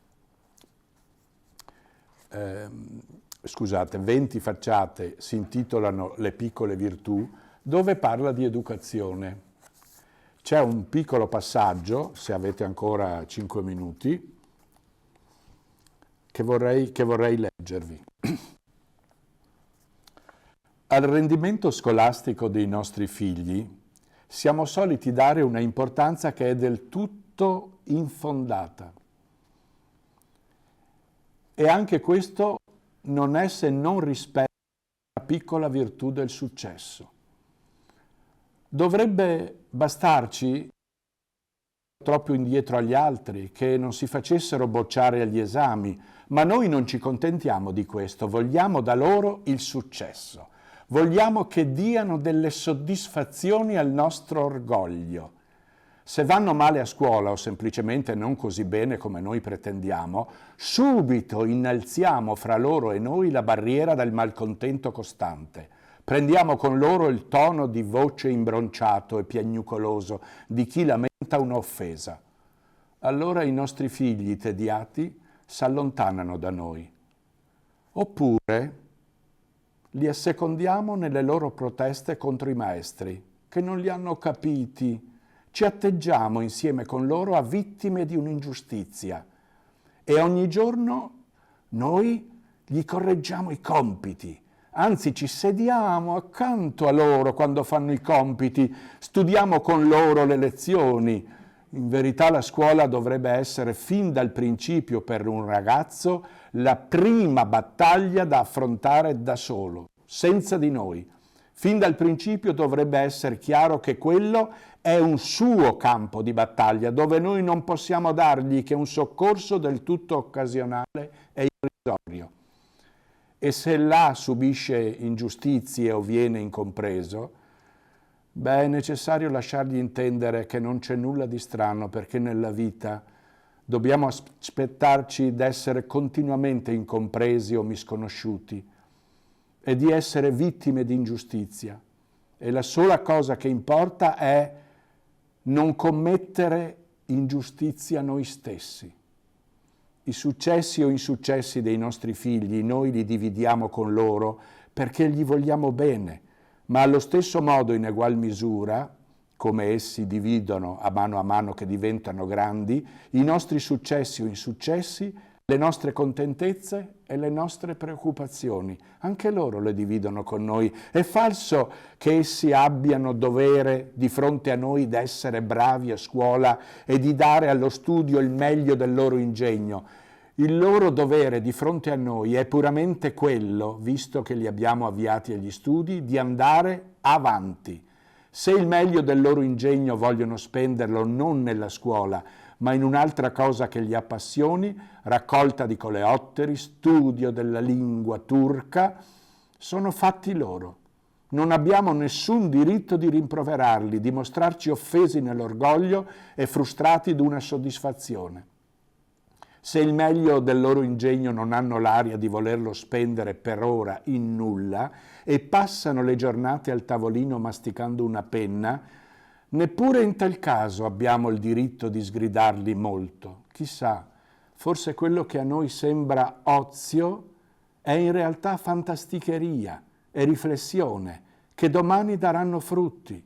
20 facciate si intitolano Le piccole virtù, dove parla di educazione. C'è un piccolo passaggio, se avete ancora 5 minuti, che vorrei leggervi. Al rendimento scolastico dei nostri figli siamo soliti dare una importanza che è del tutto infondata. E anche questo non è se non rispetto alla piccola virtù del successo. Dovrebbe bastarci troppo indietro agli altri, che non si facessero bocciare agli esami, ma noi non ci contentiamo di questo, vogliamo da loro il successo. Vogliamo che diano delle soddisfazioni al nostro orgoglio. Se vanno male a scuola o semplicemente non così bene come noi pretendiamo, subito innalziamo fra loro e noi la barriera del malcontento costante. Prendiamo con loro il tono di voce imbronciato e piagnucoloso di chi lamenta un'offesa. Allora i nostri figli tediati s'allontanano da noi. Oppure li assecondiamo nelle loro proteste contro i maestri, che non li hanno capiti. Ci atteggiamo insieme con loro a vittime di un'ingiustizia e ogni giorno noi gli correggiamo i compiti, anzi ci sediamo accanto a loro quando fanno i compiti, studiamo con loro le lezioni. In verità la scuola dovrebbe essere fin dal principio per un ragazzo la prima battaglia da affrontare da solo, senza di noi. Fin dal principio dovrebbe essere chiaro che quello è un suo campo di battaglia, dove noi non possiamo dargli che un soccorso del tutto occasionale e irrisorio. E se là subisce ingiustizie o viene incompreso, è necessario lasciargli intendere che non c'è nulla di strano, perché nella vita dobbiamo aspettarci d'essere continuamente incompresi o misconosciuti e di essere vittime di ingiustizia. E la sola cosa che importa è non commettere ingiustizia noi stessi. I successi o insuccessi dei nostri figli noi li dividiamo con loro perché gli vogliamo bene, ma allo stesso modo, in egual misura, come essi dividono a mano che diventano grandi, i nostri successi o insuccessi, le nostre contentezze e le nostre preoccupazioni, anche loro le dividono con noi. È falso che essi abbiano dovere di fronte a noi di essere bravi a scuola e di dare allo studio il meglio del loro ingegno. Il loro dovere di fronte a noi è puramente quello, visto che li abbiamo avviati agli studi, di andare avanti. Se il meglio del loro ingegno vogliono spenderlo non nella scuola, ma in un'altra cosa che li appassioni, raccolta di coleotteri, studio della lingua turca, sono fatti loro. Non abbiamo nessun diritto di rimproverarli, di mostrarci offesi nell'orgoglio e frustrati d'una soddisfazione. Se il meglio del loro ingegno non hanno l'aria di volerlo spendere per ora in nulla e passano le giornate al tavolino masticando una penna, neppure in tal caso abbiamo il diritto di sgridarli molto. Chissà, forse quello che a noi sembra ozio è in realtà fantasticheria e riflessione che domani daranno frutti.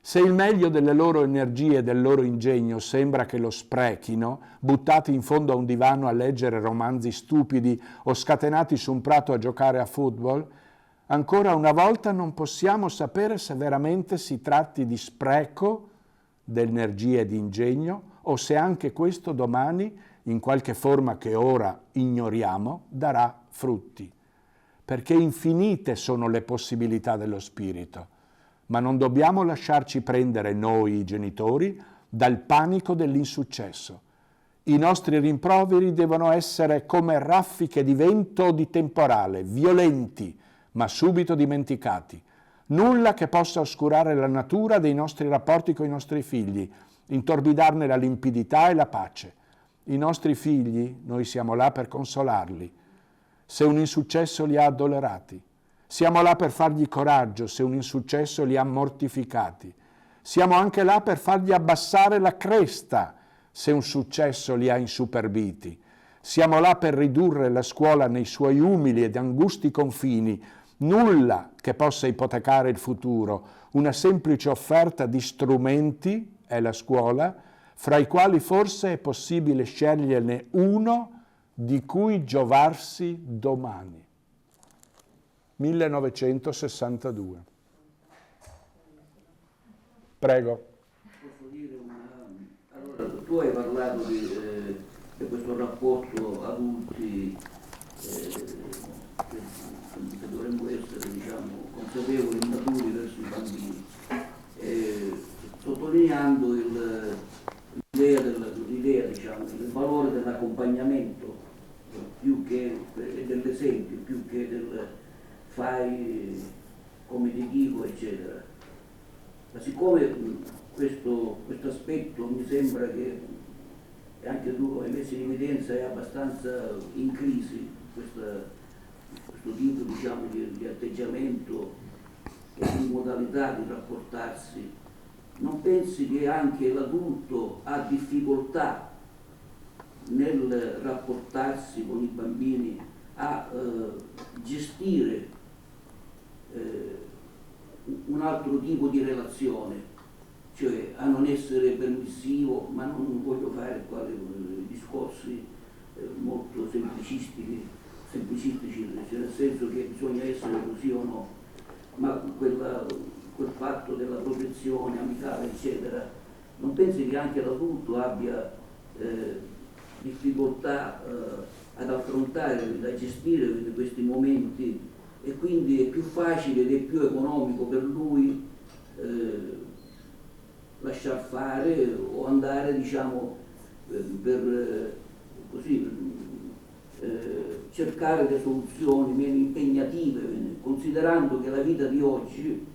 Se il meglio delle loro energie e del loro ingegno sembra che lo sprechino, buttati in fondo a un divano a leggere romanzi stupidi o scatenati su un prato a giocare a football, ancora una volta non possiamo sapere se veramente si tratti di spreco d'energia e di ingegno o se anche questo domani, in qualche forma che ora ignoriamo, darà frutti. Perché infinite sono le possibilità dello spirito, ma non dobbiamo lasciarci prendere noi, genitori, dal panico dell'insuccesso. I nostri rimproveri devono essere come raffiche di vento o di temporale, violenti, ma subito dimenticati. Nulla che possa oscurare la natura dei nostri rapporti con i nostri figli, intorbidarne la limpidità e la pace. I nostri figli, noi siamo là per consolarli, se un insuccesso li ha addolorati. Siamo là per fargli coraggio se un insuccesso li ha mortificati. Siamo anche là per fargli abbassare la cresta se un successo li ha insuperbiti. Siamo là per ridurre la scuola nei suoi umili ed angusti confini, nulla che possa ipotecare il futuro, una semplice offerta di strumenti è la scuola, fra i quali forse è possibile sceglierne uno di cui giovarsi domani. 1962. Prego. Posso dire allora, tu hai parlato di questo rapporto adulti che dovremmo essere, diciamo, consapevoli e maturi verso i bambini, sottolineando l'idea, diciamo, il valore dell'accompagnamento più che dell'esempio, più che del fai come ti dico, eccetera. Ma siccome questo aspetto mi sembra che anche tu hai messo in evidenza, è abbastanza in crisi, questo tipo, diciamo, di atteggiamento e di modalità di rapportarsi, non pensi che anche l'adulto ha difficoltà nel rapportarsi con i bambini, a gestire un altro tipo di relazione, cioè a non essere permissivo, ma non voglio fare qua discorsi molto semplicistici, nel senso che bisogna essere così o no, ma quel fatto della protezione amicale, eccetera, non pensi che anche l'adulto abbia difficoltà ad affrontare, a gestire questi momenti, e quindi è più facile ed è più economico per lui lasciar fare o andare, diciamo, per cercare le soluzioni meno impegnative, considerando che la vita di oggi,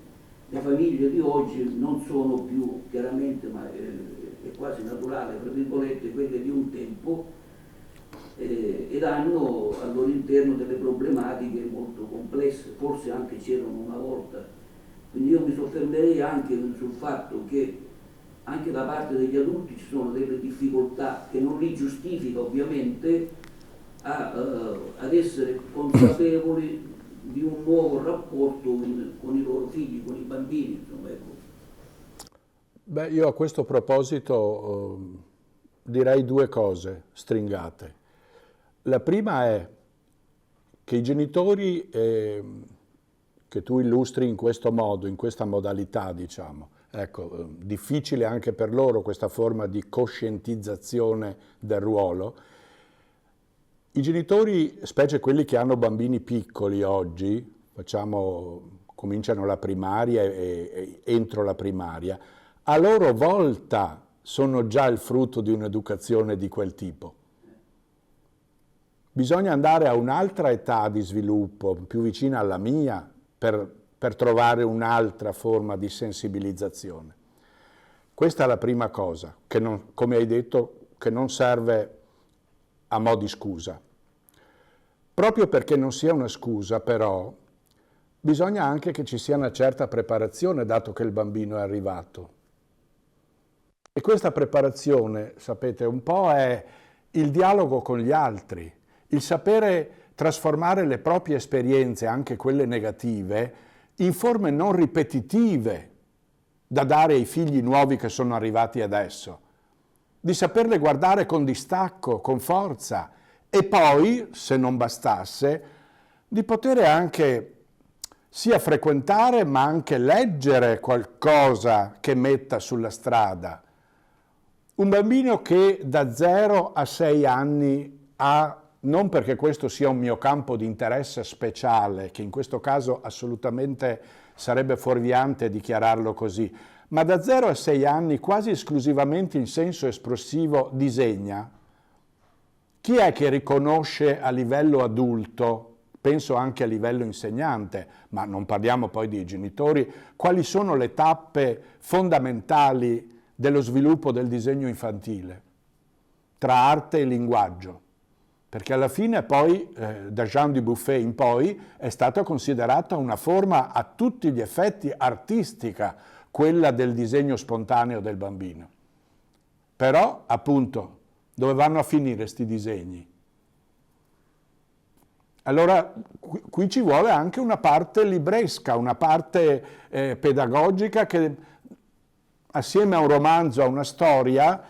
le famiglie di oggi non sono più, chiaramente, ma è quasi naturale, tra virgolette, quelle di un tempo, ed hanno al loro interno delle problematiche molto complesse, forse anche c'erano una volta. Quindi io mi soffermerei anche sul fatto che anche da parte degli adulti ci sono delle difficoltà che non li giustifica ovviamente ad essere consapevoli di un nuovo rapporto con i loro figli, con i bambini, insomma, ecco. Beh, io a questo proposito direi due cose stringate. La prima è che i genitori che tu illustri in questo modo, in questa modalità, diciamo, ecco, difficile anche per loro questa forma di coscientizzazione del ruolo. I genitori, specie quelli che hanno bambini piccoli oggi, cominciano la primaria e entro la primaria, a loro volta sono già il frutto di un'educazione di quel tipo. Bisogna andare a un'altra età di sviluppo, più vicina alla mia, per trovare un'altra forma di sensibilizzazione. Questa è la prima cosa, che non, come hai detto, che non serve a mo' di scusa. Proprio perché non sia una scusa, però, bisogna anche che ci sia una certa preparazione, dato che il bambino è arrivato. E questa preparazione, sapete, un po' è il dialogo con gli altri, il sapere trasformare le proprie esperienze, anche quelle negative, in forme non ripetitive da dare ai figli nuovi che sono arrivati adesso, di saperle guardare con distacco, con forza, e poi, se non bastasse, di poter anche sia frequentare ma anche leggere qualcosa che metta sulla strada. Un bambino che da 0 a 6 anni ha, non perché questo sia un mio campo di interesse speciale, che in questo caso assolutamente sarebbe fuorviante dichiararlo così, ma da 0 a 6 anni quasi esclusivamente in senso espressivo disegna. Chi è che riconosce a livello adulto, penso anche a livello insegnante, ma non parliamo poi dei genitori, quali sono le tappe fondamentali dello sviluppo del disegno infantile, tra arte e linguaggio? Perché alla fine poi, da Jean Dubuffet in poi, è stata considerata una forma a tutti gli effetti artistica, quella del disegno spontaneo del bambino. Però, appunto, dove vanno a finire sti disegni? Allora qui ci vuole anche una parte libresca, una parte pedagogica che assieme a un romanzo, a una storia,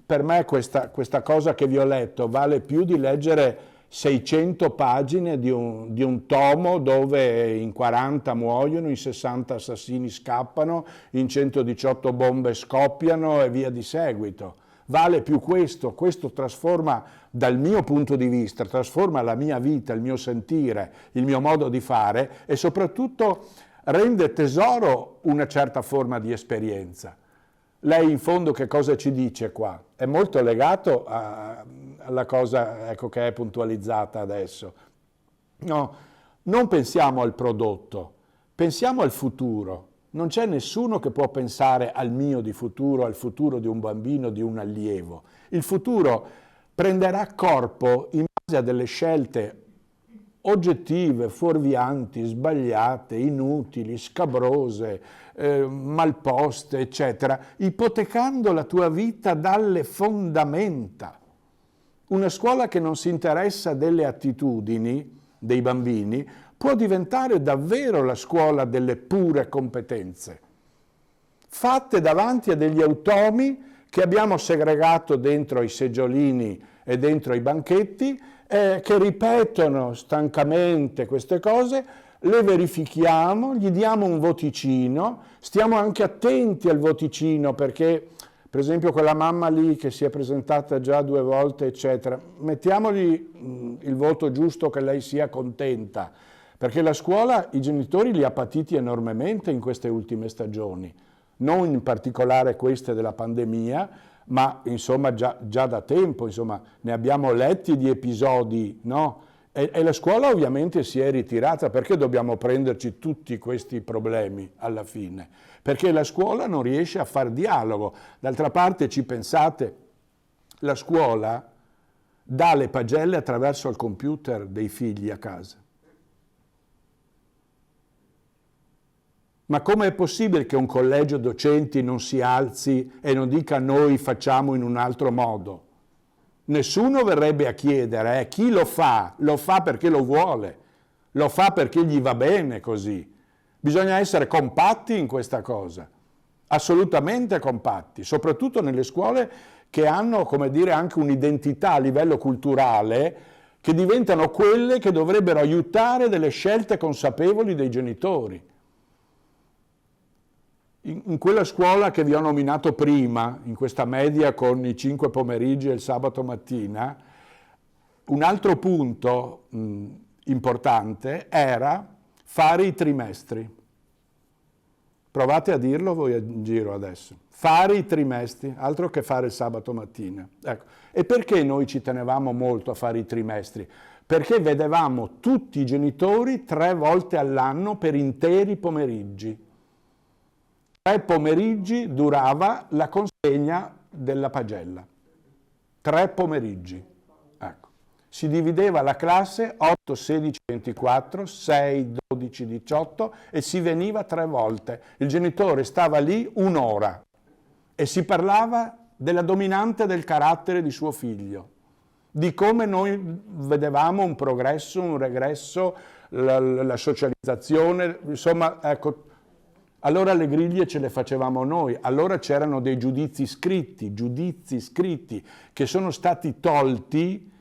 per me questa cosa che vi ho letto vale più di leggere 600 pagine di un tomo dove in 40 muoiono, in 60 assassini scappano, in 118 bombe scoppiano e via di seguito. Vale più questo trasforma, dal mio punto di vista, trasforma la mia vita, il mio sentire, il mio modo di fare e soprattutto rende tesoro una certa forma di esperienza. Lei in fondo che cosa ci dice qua? È molto legato alla cosa, ecco, che è puntualizzata adesso. No, non pensiamo al prodotto, pensiamo al futuro. Non c'è nessuno che può pensare al mio di futuro, al futuro di un bambino, di un allievo. Il futuro prenderà corpo in base a delle scelte oggettive, fuorvianti, sbagliate, inutili, scabrose, malposte, eccetera, ipotecando la tua vita dalle fondamenta. Una scuola che non si interessa delle attitudini dei bambini può diventare davvero la scuola delle pure competenze, fatte davanti a degli automi che abbiamo segregato dentro i seggiolini e dentro i banchetti, che ripetono stancamente queste cose, le verifichiamo, gli diamo un voticino, stiamo anche attenti al voticino perché, per esempio, quella mamma lì che si è presentata già 2 volte, eccetera, mettiamogli il voto giusto che lei sia contenta, perché la scuola, i genitori li ha patiti enormemente in queste ultime stagioni, non in particolare queste della pandemia, ma insomma già da tempo, insomma, ne abbiamo letti di episodi, no? E la scuola ovviamente si è ritirata. Perché dobbiamo prenderci tutti questi problemi alla fine? Perché la scuola non riesce a far dialogo. D'altra parte, ci pensate, la scuola dà le pagelle attraverso il computer dei figli a casa. Ma come è possibile che un collegio docenti non si alzi e non dica noi facciamo in un altro modo? Nessuno verrebbe a chiedere, chi lo fa perché lo vuole, lo fa perché gli va bene così. Bisogna essere compatti in questa cosa, assolutamente compatti, soprattutto nelle scuole che hanno, come dire, anche un'identità a livello culturale, che diventano quelle che dovrebbero aiutare delle scelte consapevoli dei genitori. In quella scuola che vi ho nominato prima, in questa media con i 5 pomeriggi e il sabato mattina, un altro punto importante era fare i trimestri. Provate a dirlo voi in giro adesso. Fare i trimestri, altro che fare il sabato mattina. Ecco. E perché noi ci tenevamo molto a fare i trimestri? Perché vedevamo tutti i genitori 3 volte all'anno per interi pomeriggi. 3 pomeriggi durava la consegna della pagella. 3 pomeriggi. Ecco. Si divideva la classe 8, 16, 24, 6, 12, 18 e si veniva 3 volte. Il genitore stava lì 1 ora e si parlava della dominante del carattere di suo figlio, di come noi vedevamo un progresso, un regresso, la socializzazione, insomma, ecco. Allora le griglie ce le facevamo noi, allora c'erano dei giudizi scritti che sono stati tolti,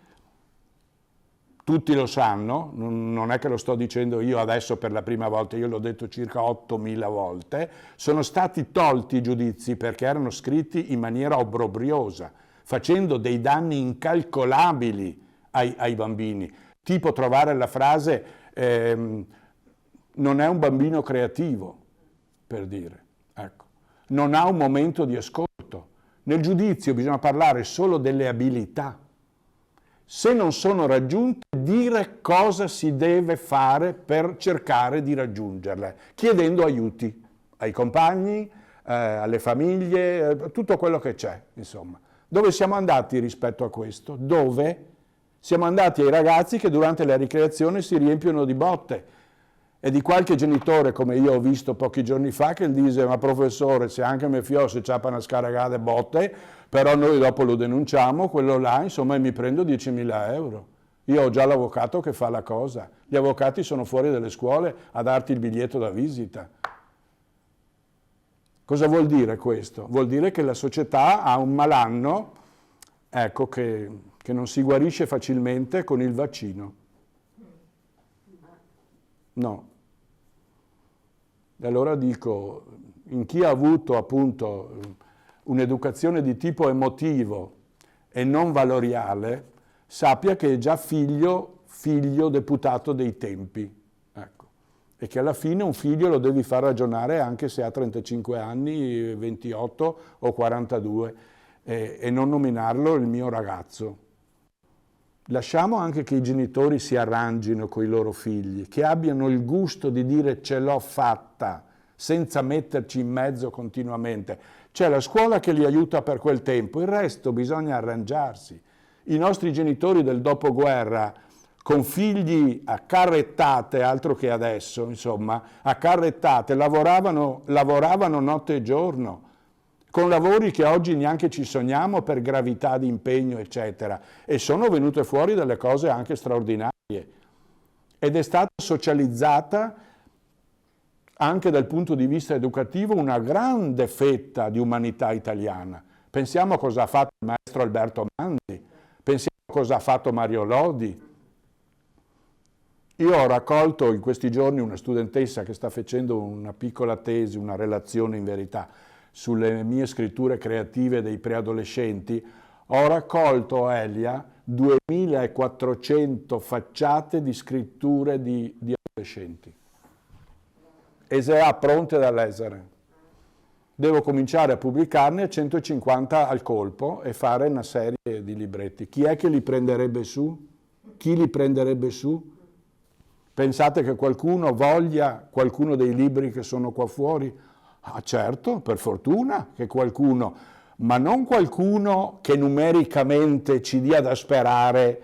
tutti lo sanno, non è che lo sto dicendo io adesso per la prima volta, io l'ho detto circa 8.000 volte, sono stati tolti i giudizi perché erano scritti in maniera obbrobriosa, facendo dei danni incalcolabili ai bambini, tipo trovare la frase non è un bambino creativo, per dire, ecco, non ha un momento di ascolto. Nel giudizio bisogna parlare solo delle abilità. Se non sono raggiunte, dire cosa si deve fare per cercare di raggiungerle, chiedendo aiuti ai compagni, alle famiglie, tutto quello che c'è, insomma. Dove siamo andati rispetto a questo? Dove? Siamo andati ai ragazzi che durante la ricreazione si riempiono di botte. E di qualche genitore, come io ho visto pochi giorni fa, che dice, ma professore, se anche mio figlio si ciappa una scaragata botte, però noi dopo lo denunciamo, quello là, insomma, e mi prendo 10.000 euro. Io ho già l'avvocato che fa la cosa. Gli avvocati sono fuori dalle scuole a darti il biglietto da visita. Cosa vuol dire questo? Vuol dire che la società ha un malanno, ecco, che non si guarisce facilmente con il vaccino. No. E allora dico, in chi ha avuto appunto un'educazione di tipo emotivo e non valoriale, sappia che è già figlio deputato dei tempi. Ecco. E che alla fine un figlio lo devi far ragionare anche se ha 35 anni, 28 o 42, e non nominarlo il mio ragazzo. Lasciamo anche che i genitori si arrangino con i loro figli, che abbiano il gusto di dire ce l'ho fatta, senza metterci in mezzo continuamente. C'è la scuola che li aiuta per quel tempo, il resto bisogna arrangiarsi. I nostri genitori del dopoguerra, con figli a carrettate, altro che adesso, insomma, a carrettate, lavoravano notte e giorno, con lavori che oggi neanche ci sogniamo per gravità di impegno, eccetera, e sono venute fuori delle cose anche straordinarie. Ed è stata socializzata anche dal punto di vista educativo una grande fetta di umanità italiana. Pensiamo a cosa ha fatto il maestro Alberto Manzi, pensiamo a cosa ha fatto Mario Lodi. Io ho raccolto in questi giorni una studentessa che sta facendo una piccola tesi, una relazione in verità, sulle mie scritture creative dei preadolescenti. Ho raccolto, Elia, 2400 facciate di scritture di adolescenti. ESEA pronte da lesere. Devo cominciare a pubblicarne 150 al colpo e fare una serie di libretti. Chi è che li prenderebbe su? Chi li prenderebbe su? Pensate che qualcuno voglia qualcuno dei libri che sono qua fuori? Ah, certo, per fortuna che qualcuno, ma non qualcuno che numericamente ci dia da sperare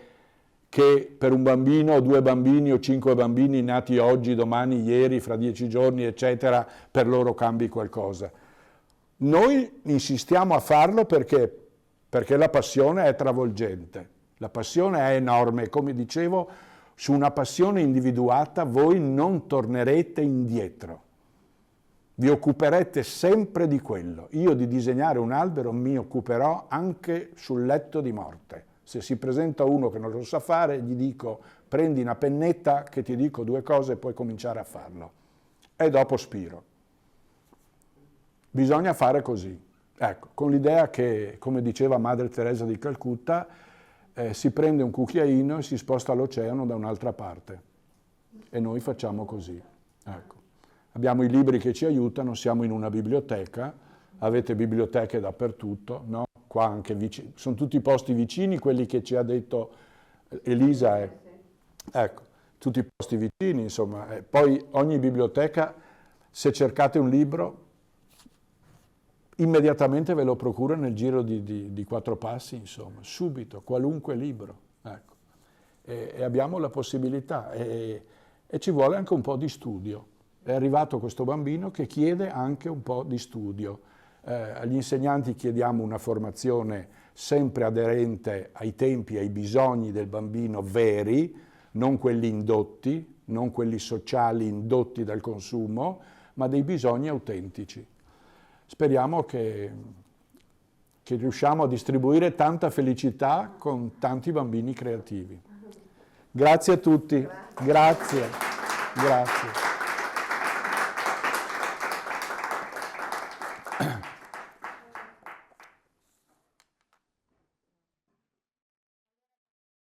che per un bambino o 2 bambini o 5 bambini nati oggi, domani, ieri, fra 10 giorni, eccetera, per loro cambi qualcosa. Noi insistiamo a farlo perché la passione è travolgente, la passione è enorme. Come dicevo, su una passione individuata voi non tornerete indietro. Vi occuperete sempre di quello. Io di disegnare un albero mi occuperò anche sul letto di morte. Se si presenta uno che non lo sa fare, gli dico prendi una pennetta che ti dico 2 cose e puoi cominciare a farlo. E dopo spiro. Bisogna fare così. Ecco, con l'idea che, come diceva Madre Teresa di Calcutta, si prende un cucchiaino e si sposta l'oceano da un'altra parte. E noi facciamo così. Ecco. Abbiamo i libri che ci aiutano, siamo in una biblioteca, avete biblioteche dappertutto, no? Qua anche vicini, sono tutti posti vicini, quelli che ci ha detto Elisa, ecco, tutti i posti vicini, insomma. Poi ogni biblioteca, se cercate un libro, immediatamente ve lo procura nel giro di 4 passi, insomma, subito, qualunque libro, ecco. E abbiamo la possibilità e ci vuole anche un po' di studio. È arrivato questo bambino che chiede anche un po' di studio. Agli insegnanti chiediamo una formazione sempre aderente ai tempi, ai bisogni del bambino veri, non quelli indotti, non quelli sociali indotti dal consumo, ma dei bisogni autentici. Speriamo che riusciamo a distribuire tanta felicità con tanti bambini creativi. Grazie a tutti. Grazie.